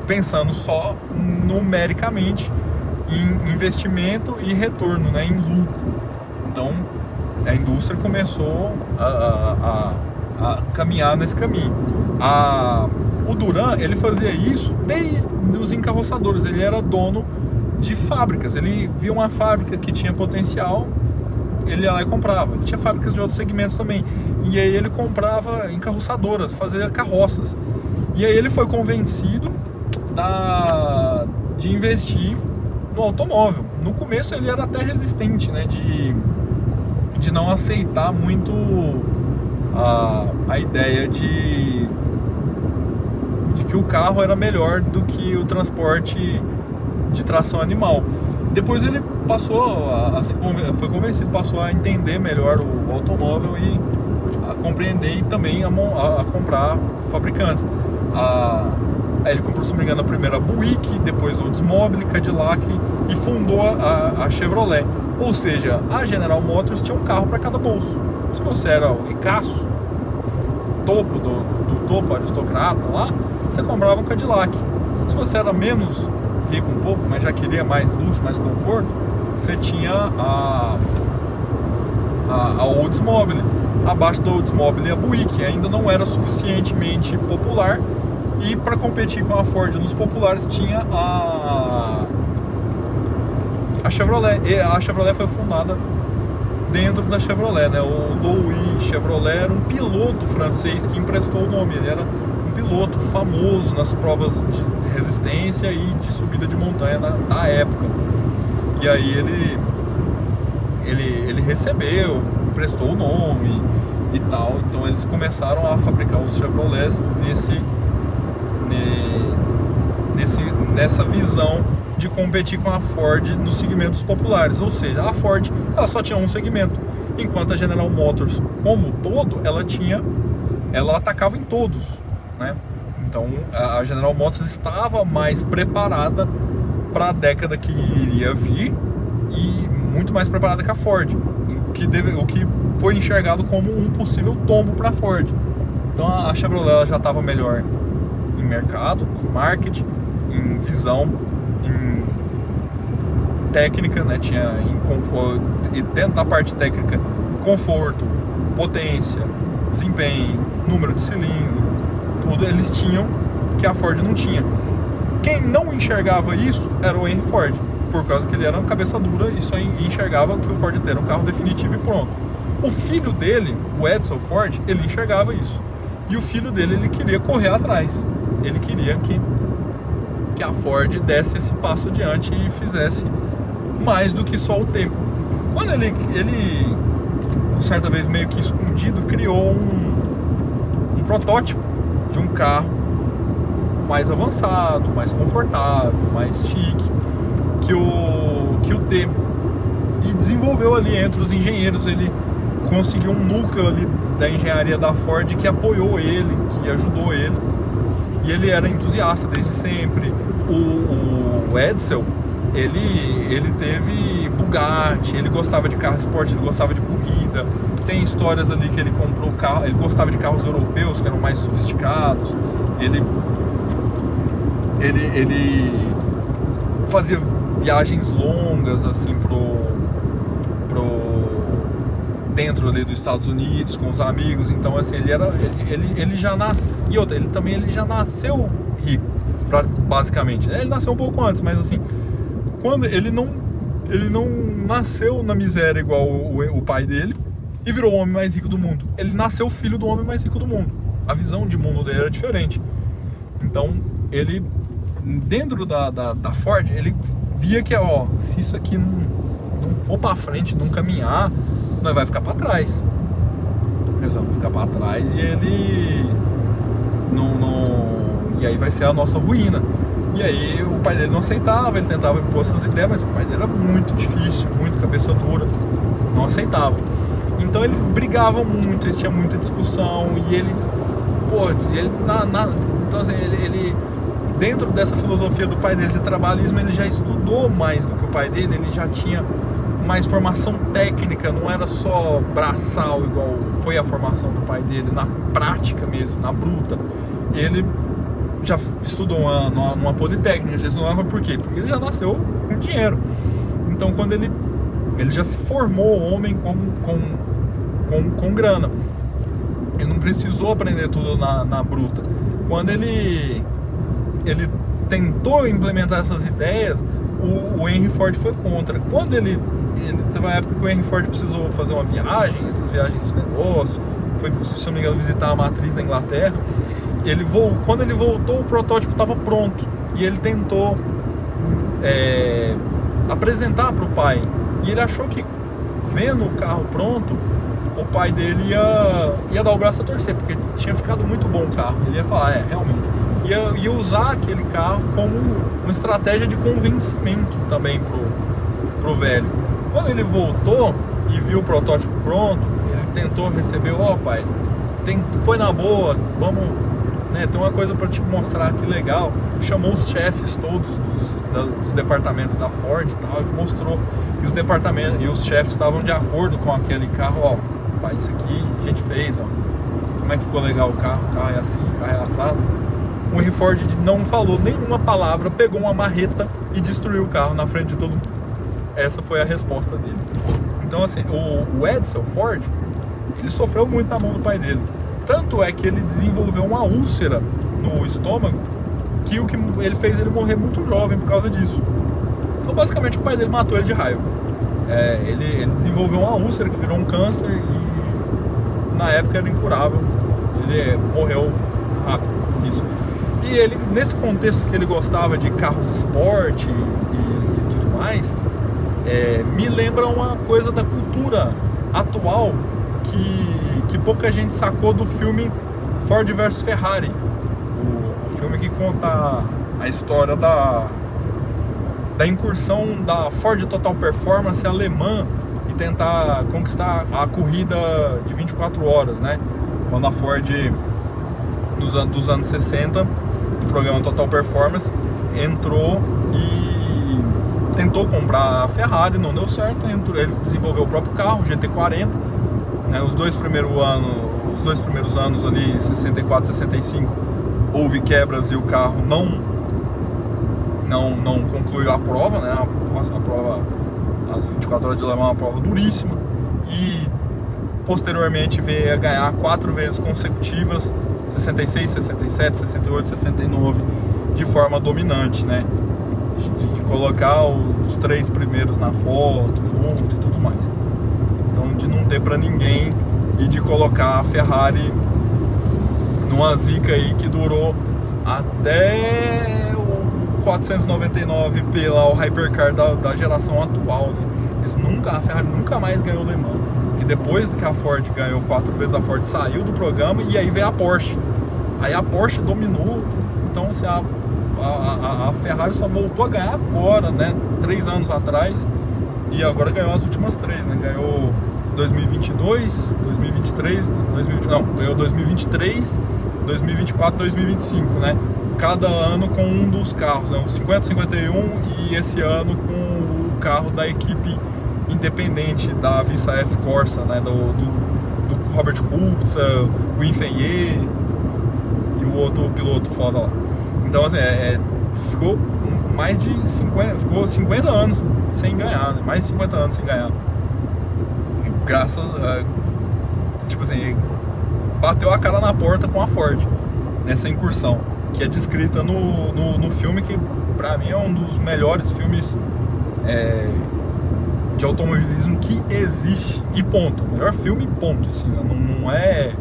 pensando só numericamente em investimento e retorno, né, em lucro. Então a indústria começou a caminhar nesse caminho. O Duran, ele fazia isso desde os encarroçadores. Ele era dono de fábricas, ele via uma fábrica que tinha potencial, ele ia lá e comprava. Ele tinha fábricas de outros segmentos também, e aí ele comprava encarroçadoras, fazia carroças, e aí ele foi convencido de investir no automóvel. No começo ele era até resistente, né, de não aceitar muito a ideia de que o carro era melhor do que o transporte de tração animal. Depois ele passou foi convencido, passou a entender melhor o automóvel compreender e também a comprar fabricantes. Aí ele comprou, se não me engano, a primeira Buick, depois Oldsmobile, Cadillac e fundou a Chevrolet. Ou seja, a General Motors tinha um carro para cada bolso. Se você era o ricaço, topo do topo aristocrata lá, você comprava um Cadillac. Se você era menos rico um pouco, mas já queria mais luxo, mais conforto, você tinha a Oldsmobile. Abaixo da Oldsmobile a Buick ainda não era suficientemente popular, e para competir com a Ford nos populares tinha a Chevrolet. E a Chevrolet foi fundada dentro da Chevrolet, né? O Louis Chevrolet era um piloto francês que emprestou o nome. Ele era um piloto famoso nas provas de resistência e de subida de montanha da época. E aí ele recebeu, emprestou o nome e tal. Então eles começaram a fabricar os Chevrolets nessa visão de competir com a Ford nos segmentos populares. Ou seja, a Ford ela só tinha um segmento, enquanto a General Motors como um todo ela atacava em todos, né? Então a General Motors estava mais preparada para a década que iria vir e muito mais preparada que a Ford, o que foi enxergado como um possível tombo para a Ford. Então a Chevrolet ela já estava melhor em mercado, em marketing, em visão, em técnica, né? Tinha em conforto, e dentro da parte técnica, conforto, potência, desempenho, número de cilindro, tudo eles tinham que a Ford não tinha. Quem não enxergava isso era o Henry Ford, por causa que ele era uma cabeça dura e só enxergava que o Ford era um carro definitivo e pronto. O filho dele, o Edsel Ford, ele enxergava isso. E o filho dele, ele queria correr atrás. Ele queria que a Ford desse esse passo adiante e fizesse mais do que só o tempo. Quando ele certa vez meio que escondido, criou um protótipo de um carro mais avançado, mais confortável, mais chique que o T. E desenvolveu ali entre os engenheiros, ele conseguiu um núcleo ali da engenharia da Ford que apoiou ele, que ajudou ele. E ele era entusiasta desde sempre. O Edsel, ele teve Bugatti, ele gostava de carro esporte, ele gostava de corrida. Tem histórias ali que ele comprou carro, ele gostava de carros europeus que eram mais sofisticados. Ele fazia viagens longas assim dentro ali dos Estados Unidos com os amigos. Então assim, ele já nasceu, e outra, ele já nasceu rico, basicamente. Ele nasceu um pouco antes, mas assim, quando ele não nasceu na miséria igual o pai dele e virou o homem mais rico do mundo. Ele nasceu filho do homem mais rico do mundo. A visão de mundo dele era diferente. Então ele, dentro da Ford, ele via que, ó, se isso aqui não for pra frente, não caminhar, nós vai ficar pra trás. Nós vamos ficar pra trás e ele e aí vai ser a nossa ruína. E aí o pai dele não aceitava, ele tentava impor essas ideias, mas o pai dele era muito difícil, muito cabeça dura, não aceitava. Então eles brigavam muito, eles tinham muita discussão, e ele, então assim, ele dentro dessa filosofia do pai dele de trabalhismo, ele já estudou mais do que o pai dele, ele já tinha mais formação técnica, não era só braçal igual foi a formação do pai dele, na prática mesmo, na bruta. Ele já estudou numa politécnica, já estudou, por quê? Porque ele já nasceu com dinheiro. Então quando ele já se formou homem com grana, ele não precisou aprender tudo na bruta. Quando ele tentou implementar essas ideias, o Henry Ford foi contra. Quando ele teve uma época que o Henry Ford precisou fazer uma viagem, essas viagens de negócio, foi, se eu não me engano, visitar a matriz na Inglaterra. Quando ele voltou, o protótipo estava pronto e ele tentou apresentar para o pai. E ele achou que, vendo o carro pronto, o pai dele ia dar o braço a torcer, porque tinha ficado muito bom o carro. Ele ia falar, realmente. Ia usar aquele carro como uma estratégia de convencimento também pro velho. Quando ele voltou e viu o protótipo pronto, ele tentou receber, pai, foi na boa, vamos, né, tem uma coisa para te mostrar, que legal. Chamou os chefes todos dos departamentos da Ford e tal, e mostrou, e os departamentos e os chefes estavam de acordo com aquele carro. Pai, isso aqui a gente fez, como é que ficou legal o carro é assim, o carro é assado. O Henry Ford não falou nenhuma palavra, pegou uma marreta e destruiu o carro na frente de todo mundo. Essa foi a resposta dele. Então, assim, o Edsel Ford, ele sofreu muito na mão do pai dele. Tanto é que ele desenvolveu uma úlcera no estômago, que o que ele fez ele morrer muito jovem por causa disso. Então, basicamente, o pai dele matou ele de raiva. Ele desenvolveu uma úlcera que virou um câncer e na época era incurável. Ele morreu rápido nisso. E ele, nesse contexto que ele gostava de carros esporte e tudo mais, me lembra uma coisa da cultura atual que pouca gente sacou do filme Ford vs Ferrari, o filme que conta a história da incursão da Ford Total Performance alemã e tentar conquistar a corrida de 24 horas, né? Quando a Ford, dos anos 60, o programa Total Performance entrou e tentou comprar a Ferrari, não deu certo. Eles desenvolveu o próprio carro, o GT40, né? Os dois primeiros anos ali, 64, 65, houve quebras e o carro não concluiu a prova, né? A prova, as 24 horas de Le Mans, é uma prova duríssima, e posteriormente veio a ganhar 4 vezes consecutivas, 66, 67, 68, 69, de forma dominante, né? De colocar os 3 primeiros na foto junto e tudo mais. Então, de não ter pra ninguém e de colocar a Ferrari numa zica aí que durou até o 499p lá, o Hypercar da geração atual, né? A Ferrari nunca mais ganhou o Le Mans. Que depois que a Ford ganhou 4 vezes, a Ford saiu do programa e aí veio a Porsche. Aí a Porsche dominou. Então, assim, a Ferrari só voltou a ganhar agora, né? 3 anos atrás. E agora ganhou as últimas 3, né? Ganhou 2022, 2023, ganhou 2023, 2024, 2025, né? Cada ano com um dos carros, né? O 50, 51 e esse ano com o carro da equipe independente da Visa F Corsa, né? Do Robert Kubica, o Yifenye e o outro piloto foda lá. Então, assim, ficou mais de 50 anos sem ganhar, né? Mais de 50 anos sem ganhar. Graças a, tipo assim, bateu a cara na porta com a Ford nessa incursão, que é descrita no filme, que pra mim é um dos melhores filmes de automobilismo que existe, e ponto. O melhor filme, ponto, assim, não é...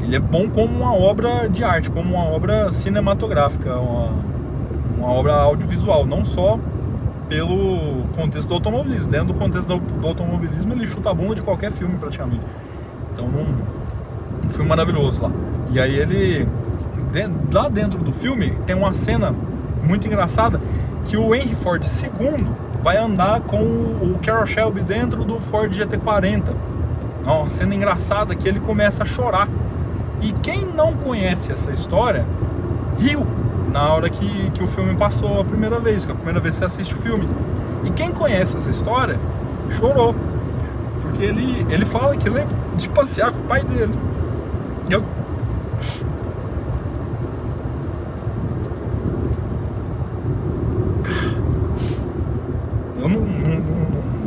Ele é bom como uma obra de arte, como uma obra cinematográfica, uma obra audiovisual, não só pelo contexto do automobilismo. Dentro do contexto do automobilismo, ele chuta a bunda de qualquer filme, praticamente. Então, um filme maravilhoso lá. E aí ele... Lá dentro do filme, tem uma cena muito engraçada, que o Henry Ford II vai andar com o Carroll Shelby dentro do Ford GT40. É uma cena engraçada que ele começa a chorar. E quem não conhece essa história, riu na hora que o filme passou a primeira vez, que é a primeira vez que você assiste o filme. E quem conhece essa história, chorou. Porque ele fala que lembra de passear com o pai dele. Eu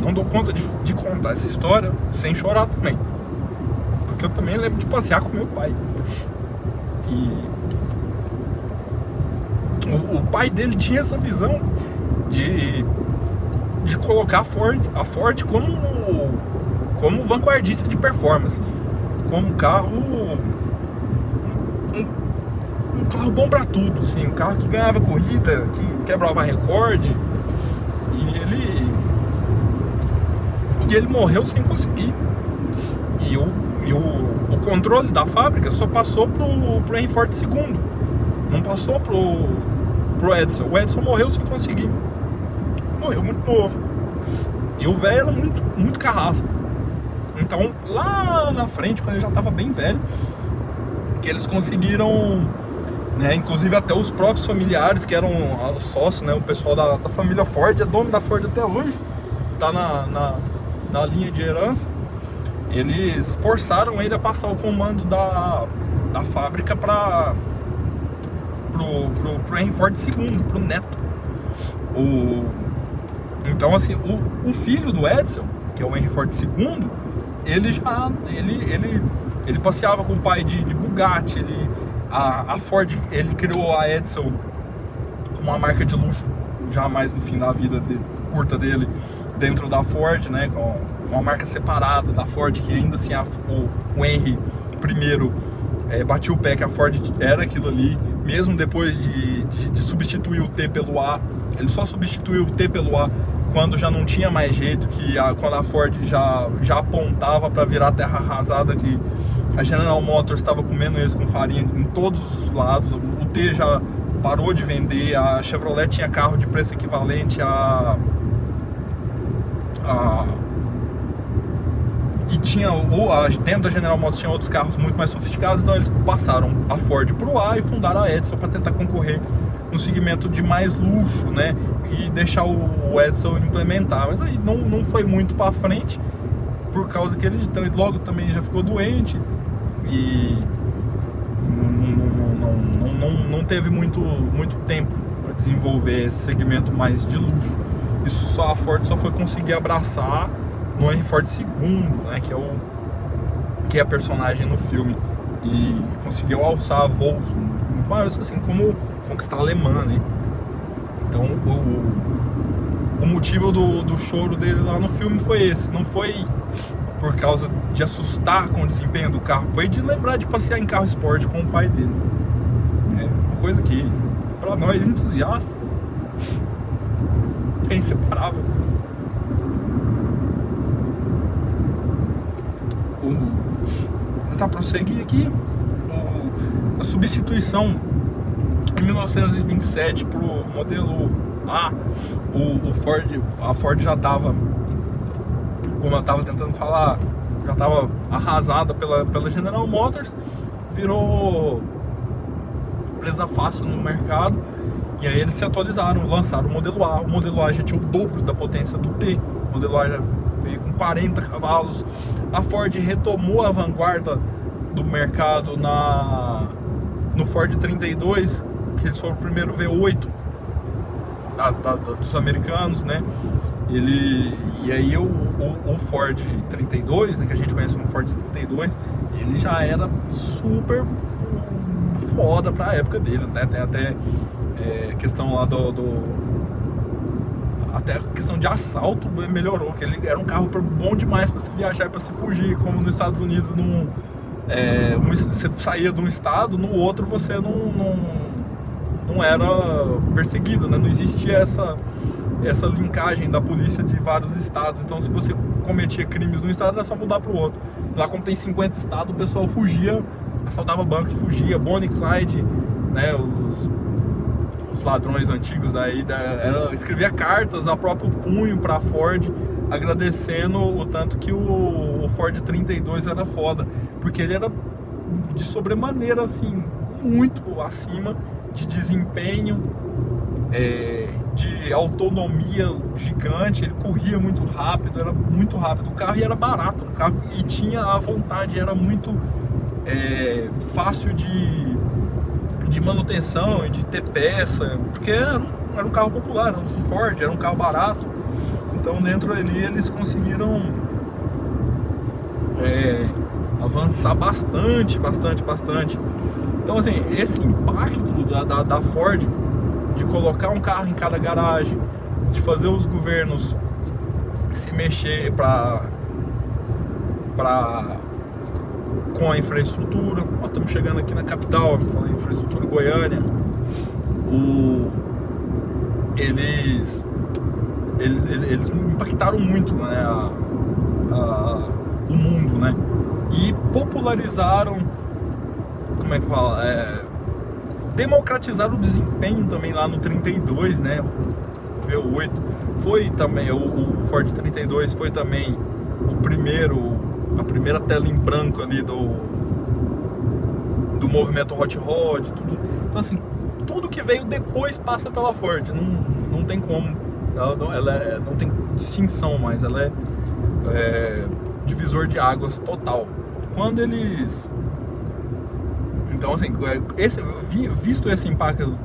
não dou conta de contar essa história sem chorar também. Porque eu também lembro de passear com meu pai. E o pai dele tinha essa visão de colocar a Ford como vanguardista de performance, como um carro bom pra tudo, assim, um carro que ganhava corrida, que quebrava recorde. E ele morreu sem conseguir. E o controle da fábrica só passou pro Henry Ford II, não passou pro Edsel. O Edsel morreu sem conseguir. Morreu muito novo. E o velho era muito, muito carrasco. Então, lá na frente, quando ele já estava bem velho, que eles conseguiram, né, inclusive até os próprios familiares, que eram sócios, né, o pessoal da família Ford, é dono da Ford até hoje, tá na linha de herança, eles forçaram ele a passar o comando da fábrica pro Henry Ford II, pro neto. Então, assim, o filho do Edsel, que é o Henry Ford II, ele passeava com o pai de Bugatti. A Ford, ele criou a Edsel como uma marca de luxo, já mais no fim da vida curta dele, dentro da Ford, né, com uma marca separada da Ford, que ainda assim o Henry primeiro batia o pé que a Ford era aquilo ali, mesmo depois de substituir o T pelo A. Ele só substituiu o T pelo A quando já não tinha mais jeito, quando a Ford já apontava para virar terra arrasada, que a General Motors estava comendo eles com farinha em todos os lados. O T já parou de vender, a Chevrolet tinha carro de preço equivalente e tinha dentro da General Motors tinha outros carros muito mais sofisticados, então eles passaram a Ford pro A e fundaram a Edsel para tentar concorrer no segmento de mais luxo, né, e deixar o Edsel implementar. Mas aí não foi muito para frente, por causa que ele logo também já ficou doente e não teve muito tempo para desenvolver esse segmento mais de luxo. Isso a Ford só foi conseguir abraçar no Henry Ford II, né, que é a personagem no filme, e conseguiu alçar voos muito maiores, assim, como conquistar a alemã, né? Então o motivo do choro dele lá no filme foi esse, não foi por causa de assustar com o desempenho do carro, foi de lembrar de passear em carro esporte com o pai dele, né? Uma coisa que para nós entusiastas é inseparável. Vou tentar prosseguir aqui. A substituição em 1927 para o modelo A, a Ford já estava, como eu estava tentando falar, já estava arrasada pela General Motors, virou presa fácil no mercado, e aí eles se atualizaram, lançaram o modelo A. O modelo A já tinha o dobro da potência do T, o modelo A já veio com 40 cavalos. A Ford retomou a vanguarda do mercado no Ford 32, que eles foram o primeiro V8 dos americanos, né? E aí o Ford 32, né, que a gente conhece como Ford 32, ele já era super foda pra época dele, né? Tem até questão lá até a questão de assalto melhorou, que ele era um carro bom demais para se viajar e para se fugir, como nos Estados Unidos você saía de um estado, no outro você não era perseguido, né? Não existia essa linkagem da polícia de vários estados, então se você cometia crimes num estado era só mudar para o outro. Lá como tem 50 estados, o pessoal fugia, assaltava banco e fugia, Bonnie e Clyde, né? Os ladrões antigos aí, ela escrevia cartas a próprio punho para a Ford, agradecendo o tanto que o Ford 32 era foda, porque ele era de sobremaneira, assim, muito acima de desempenho, de autonomia gigante. Ele corria muito rápido, era muito rápido o carro, e era barato o carro, e tinha a vontade, era muito fácil de manutenção e de ter peça, porque era um carro popular, era um Ford, era um carro barato. Então dentro ali eles conseguiram avançar bastante. Então assim, esse impacto da Ford de colocar um carro em cada garagem, de fazer os governos se mexer com a infraestrutura. Estamos chegando aqui na capital, falando em infraestrutura, Goiânia. Eles impactaram muito, né, o mundo, né, e popularizaram, como é que fala, democratizaram o desempenho também lá no 32, né, o V8 foi também, o Ford 32 foi também o primeiro a primeira tela em branco ali do movimento Hot Rod, tudo. Então assim, tudo que veio depois passa pela Ford, não tem como, ela não tem distinção mais, ela é divisor de águas total. Quando eles... Então assim, visto esse impacto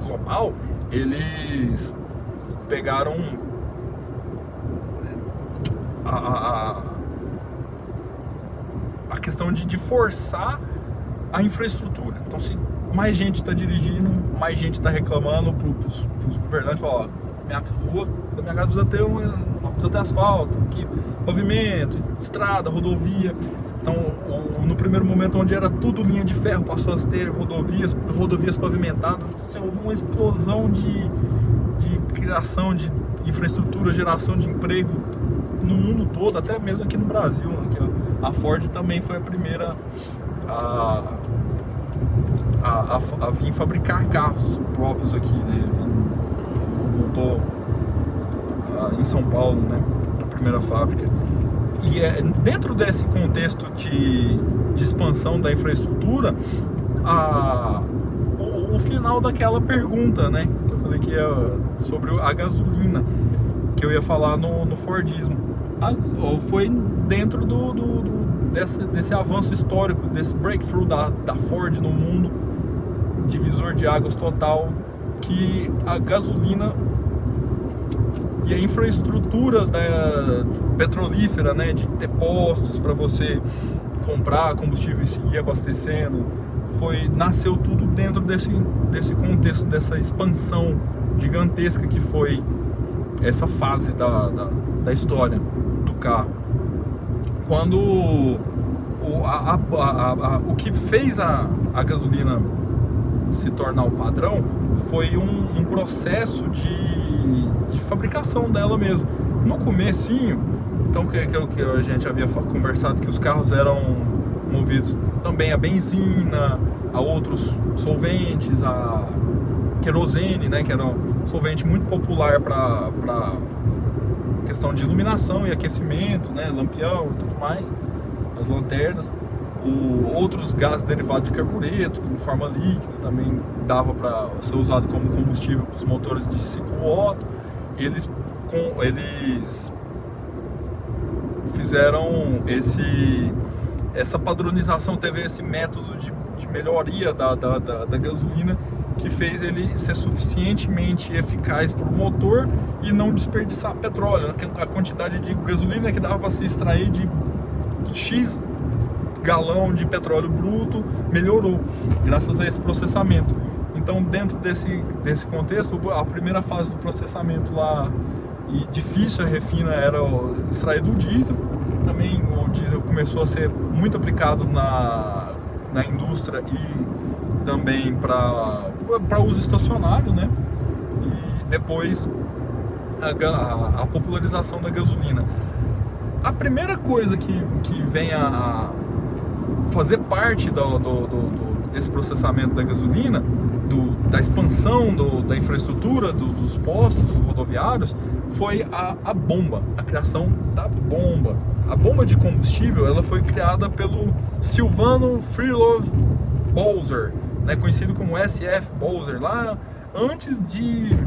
global, eles pegaram a questão de forçar a infraestrutura. Então, se mais gente está dirigindo, mais gente está reclamando para os governantes, falar, ó, minha rua da minha casa precisa ter asfalto, aqui, pavimento, estrada, rodovia. Então, no primeiro momento, onde era tudo linha de ferro, passou a ter rodovias pavimentadas. Assim, houve uma explosão de criação de infraestrutura, geração de emprego no mundo todo, até mesmo aqui no Brasil, né, que a Ford também foi a primeira a vir fabricar carros próprios aqui, né? Montou em São Paulo, né, a primeira fábrica. E dentro desse contexto de expansão da infraestrutura, o final daquela pergunta, né, que eu falei que é sobre a gasolina, que eu ia falar no Fordismo, foi dentro desse avanço histórico, desse breakthrough da Ford no mundo, divisor de águas total, que a gasolina e a infraestrutura petrolífera, né, de ter postos para você comprar combustível e seguir abastecendo, nasceu tudo dentro desse contexto, dessa expansão gigantesca que foi essa fase da história do carro. Quando o que fez a gasolina se tornar o padrão foi um processo de fabricação dela mesmo. No comecinho, então que a gente havia conversado, que os carros eram movidos também a benzina, a outros solventes, a querosene, né, que era um solvente muito popular para questão de iluminação e aquecimento, né, lampião e tudo mais, as lanternas. Outros gases derivados de carbureto, em forma líquida, também dava para ser usado como combustível para os motores de ciclo Otto. Eles fizeram essa padronização, teve esse método de melhoria da gasolina, que fez ele ser suficientemente eficaz para o motor e não desperdiçar petróleo. A quantidade de gasolina que dava para se extrair de X galão de petróleo bruto melhorou graças a esse processamento. Então, dentro desse contexto, a primeira fase do processamento lá, e difícil, a refina, era extrair do diesel. Também o diesel começou a ser muito aplicado na indústria e também para uso estacionário, né? E depois a popularização da gasolina. A primeira coisa que vem a fazer parte desse processamento da gasolina, da expansão da infraestrutura, dos postos rodoviários, foi a bomba, a criação da bomba. A bomba de combustível, ela foi criada pelo Silvano Freelove Bowser, né, conhecido como SF Bowser, lá antes de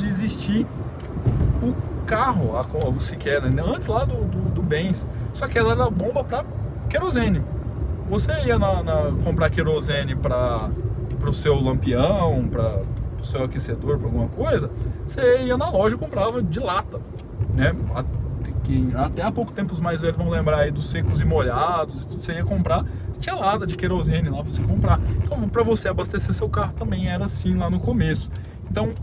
existir o carro, sequer, né? Antes lá do Benz. Só que ela era bomba para querosene. Você ia comprar querosene para o seu lampião, para o seu aquecedor, para alguma coisa, você ia na loja e comprava de lata, né? Até há pouco tempo os mais velhos vão lembrar aí dos secos e molhados. Você ia comprar, tinha lata de querosene lá pra você comprar. Então, para você abastecer seu carro também era assim lá no começo. Então,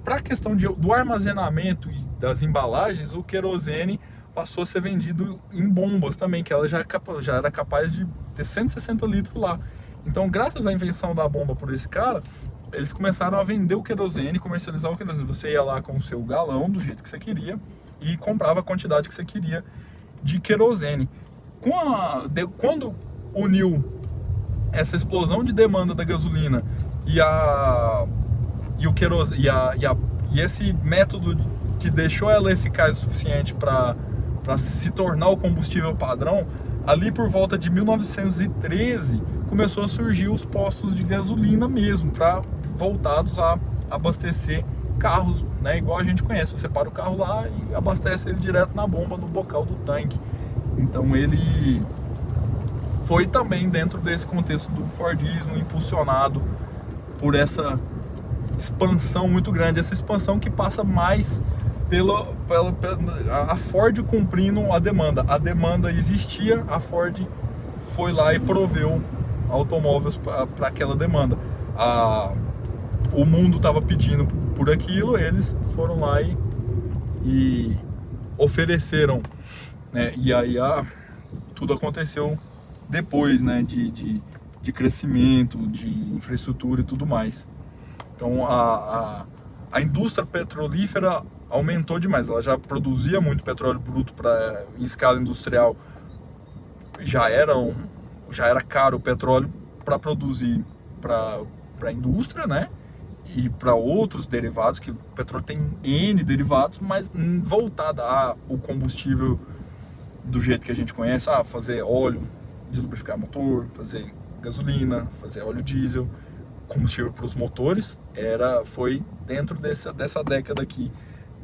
para a questão do armazenamento e das embalagens, o querosene passou a ser vendido em bombas também, que ela já era capaz de ter 160 litros lá. Então, graças à invenção da bomba por esse cara, eles começaram a vender o querosene, comercializar o querosene. Você ia lá com o seu galão, do jeito que você queria, e comprava a quantidade que você queria de querosene. Quando uniu essa explosão de demanda da gasolina e esse método que deixou ela eficaz o suficiente para para se tornar o combustível padrão, ali por volta de 1913 começou a surgir os postos de gasolina mesmo, voltados a abastecer carros, né, igual a gente conhece. Você para o carro lá e abastece ele direto na bomba, no bocal do tanque. Então ele foi também dentro desse contexto do Fordismo, impulsionado por essa expansão muito grande, essa expansão que passa mais pela a Ford cumprindo a demanda. A demanda existia, a Ford foi lá e proveu automóveis para aquela demanda. O mundo estava pedindo por aquilo, eles foram lá e ofereceram, né? E aí tudo aconteceu depois, né? De crescimento, de infraestrutura e tudo mais. Então a indústria petrolífera aumentou demais. Ela já produzia muito petróleo bruto em escala industrial. Já era caro o petróleo para produzir para a indústria, né? E para outros derivados, que o petróleo tem N derivados, mas voltada ao combustível do jeito que a gente conhece, fazer óleo de lubrificar motor, fazer gasolina, fazer óleo diesel, combustível para os motores, foi dentro dessa década aqui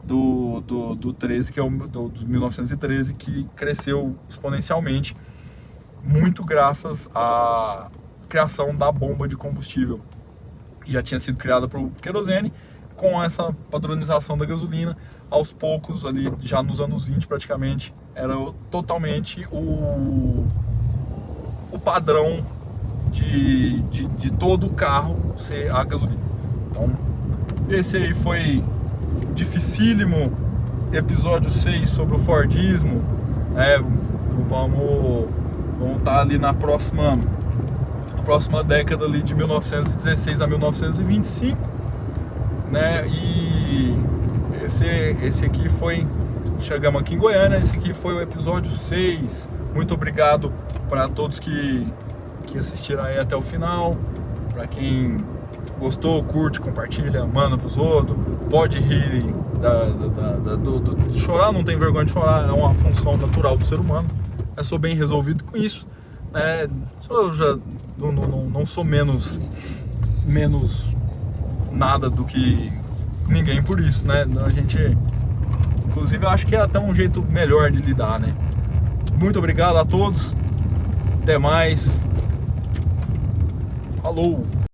do 13, que é do 1913, que cresceu exponencialmente, muito graças à criação da bomba de combustível, que já tinha sido criada para o querosene. Com essa padronização da gasolina, aos poucos, ali já nos anos 20 praticamente, era totalmente o padrão de todo carro ser a gasolina. Então, esse aí foi dificílimo episódio 6 sobre o Fordismo. Vamos estar ali na próxima década ali de 1916 a 1925, né? E esse aqui foi, chegamos aqui em Goiânia, esse aqui foi o episódio 6. Muito obrigado para todos que assistiram aí até o final. Para quem gostou, curte, compartilha, manda pros outros. Pode rir de chorar, não tem vergonha de chorar, é uma função natural do ser humano. Eu sou bem resolvido com isso, né? Eu já não sou menos nada do que ninguém por isso, né? A gente, inclusive, eu acho que é até um jeito melhor de lidar, né? Muito obrigado a todos, até mais, falou!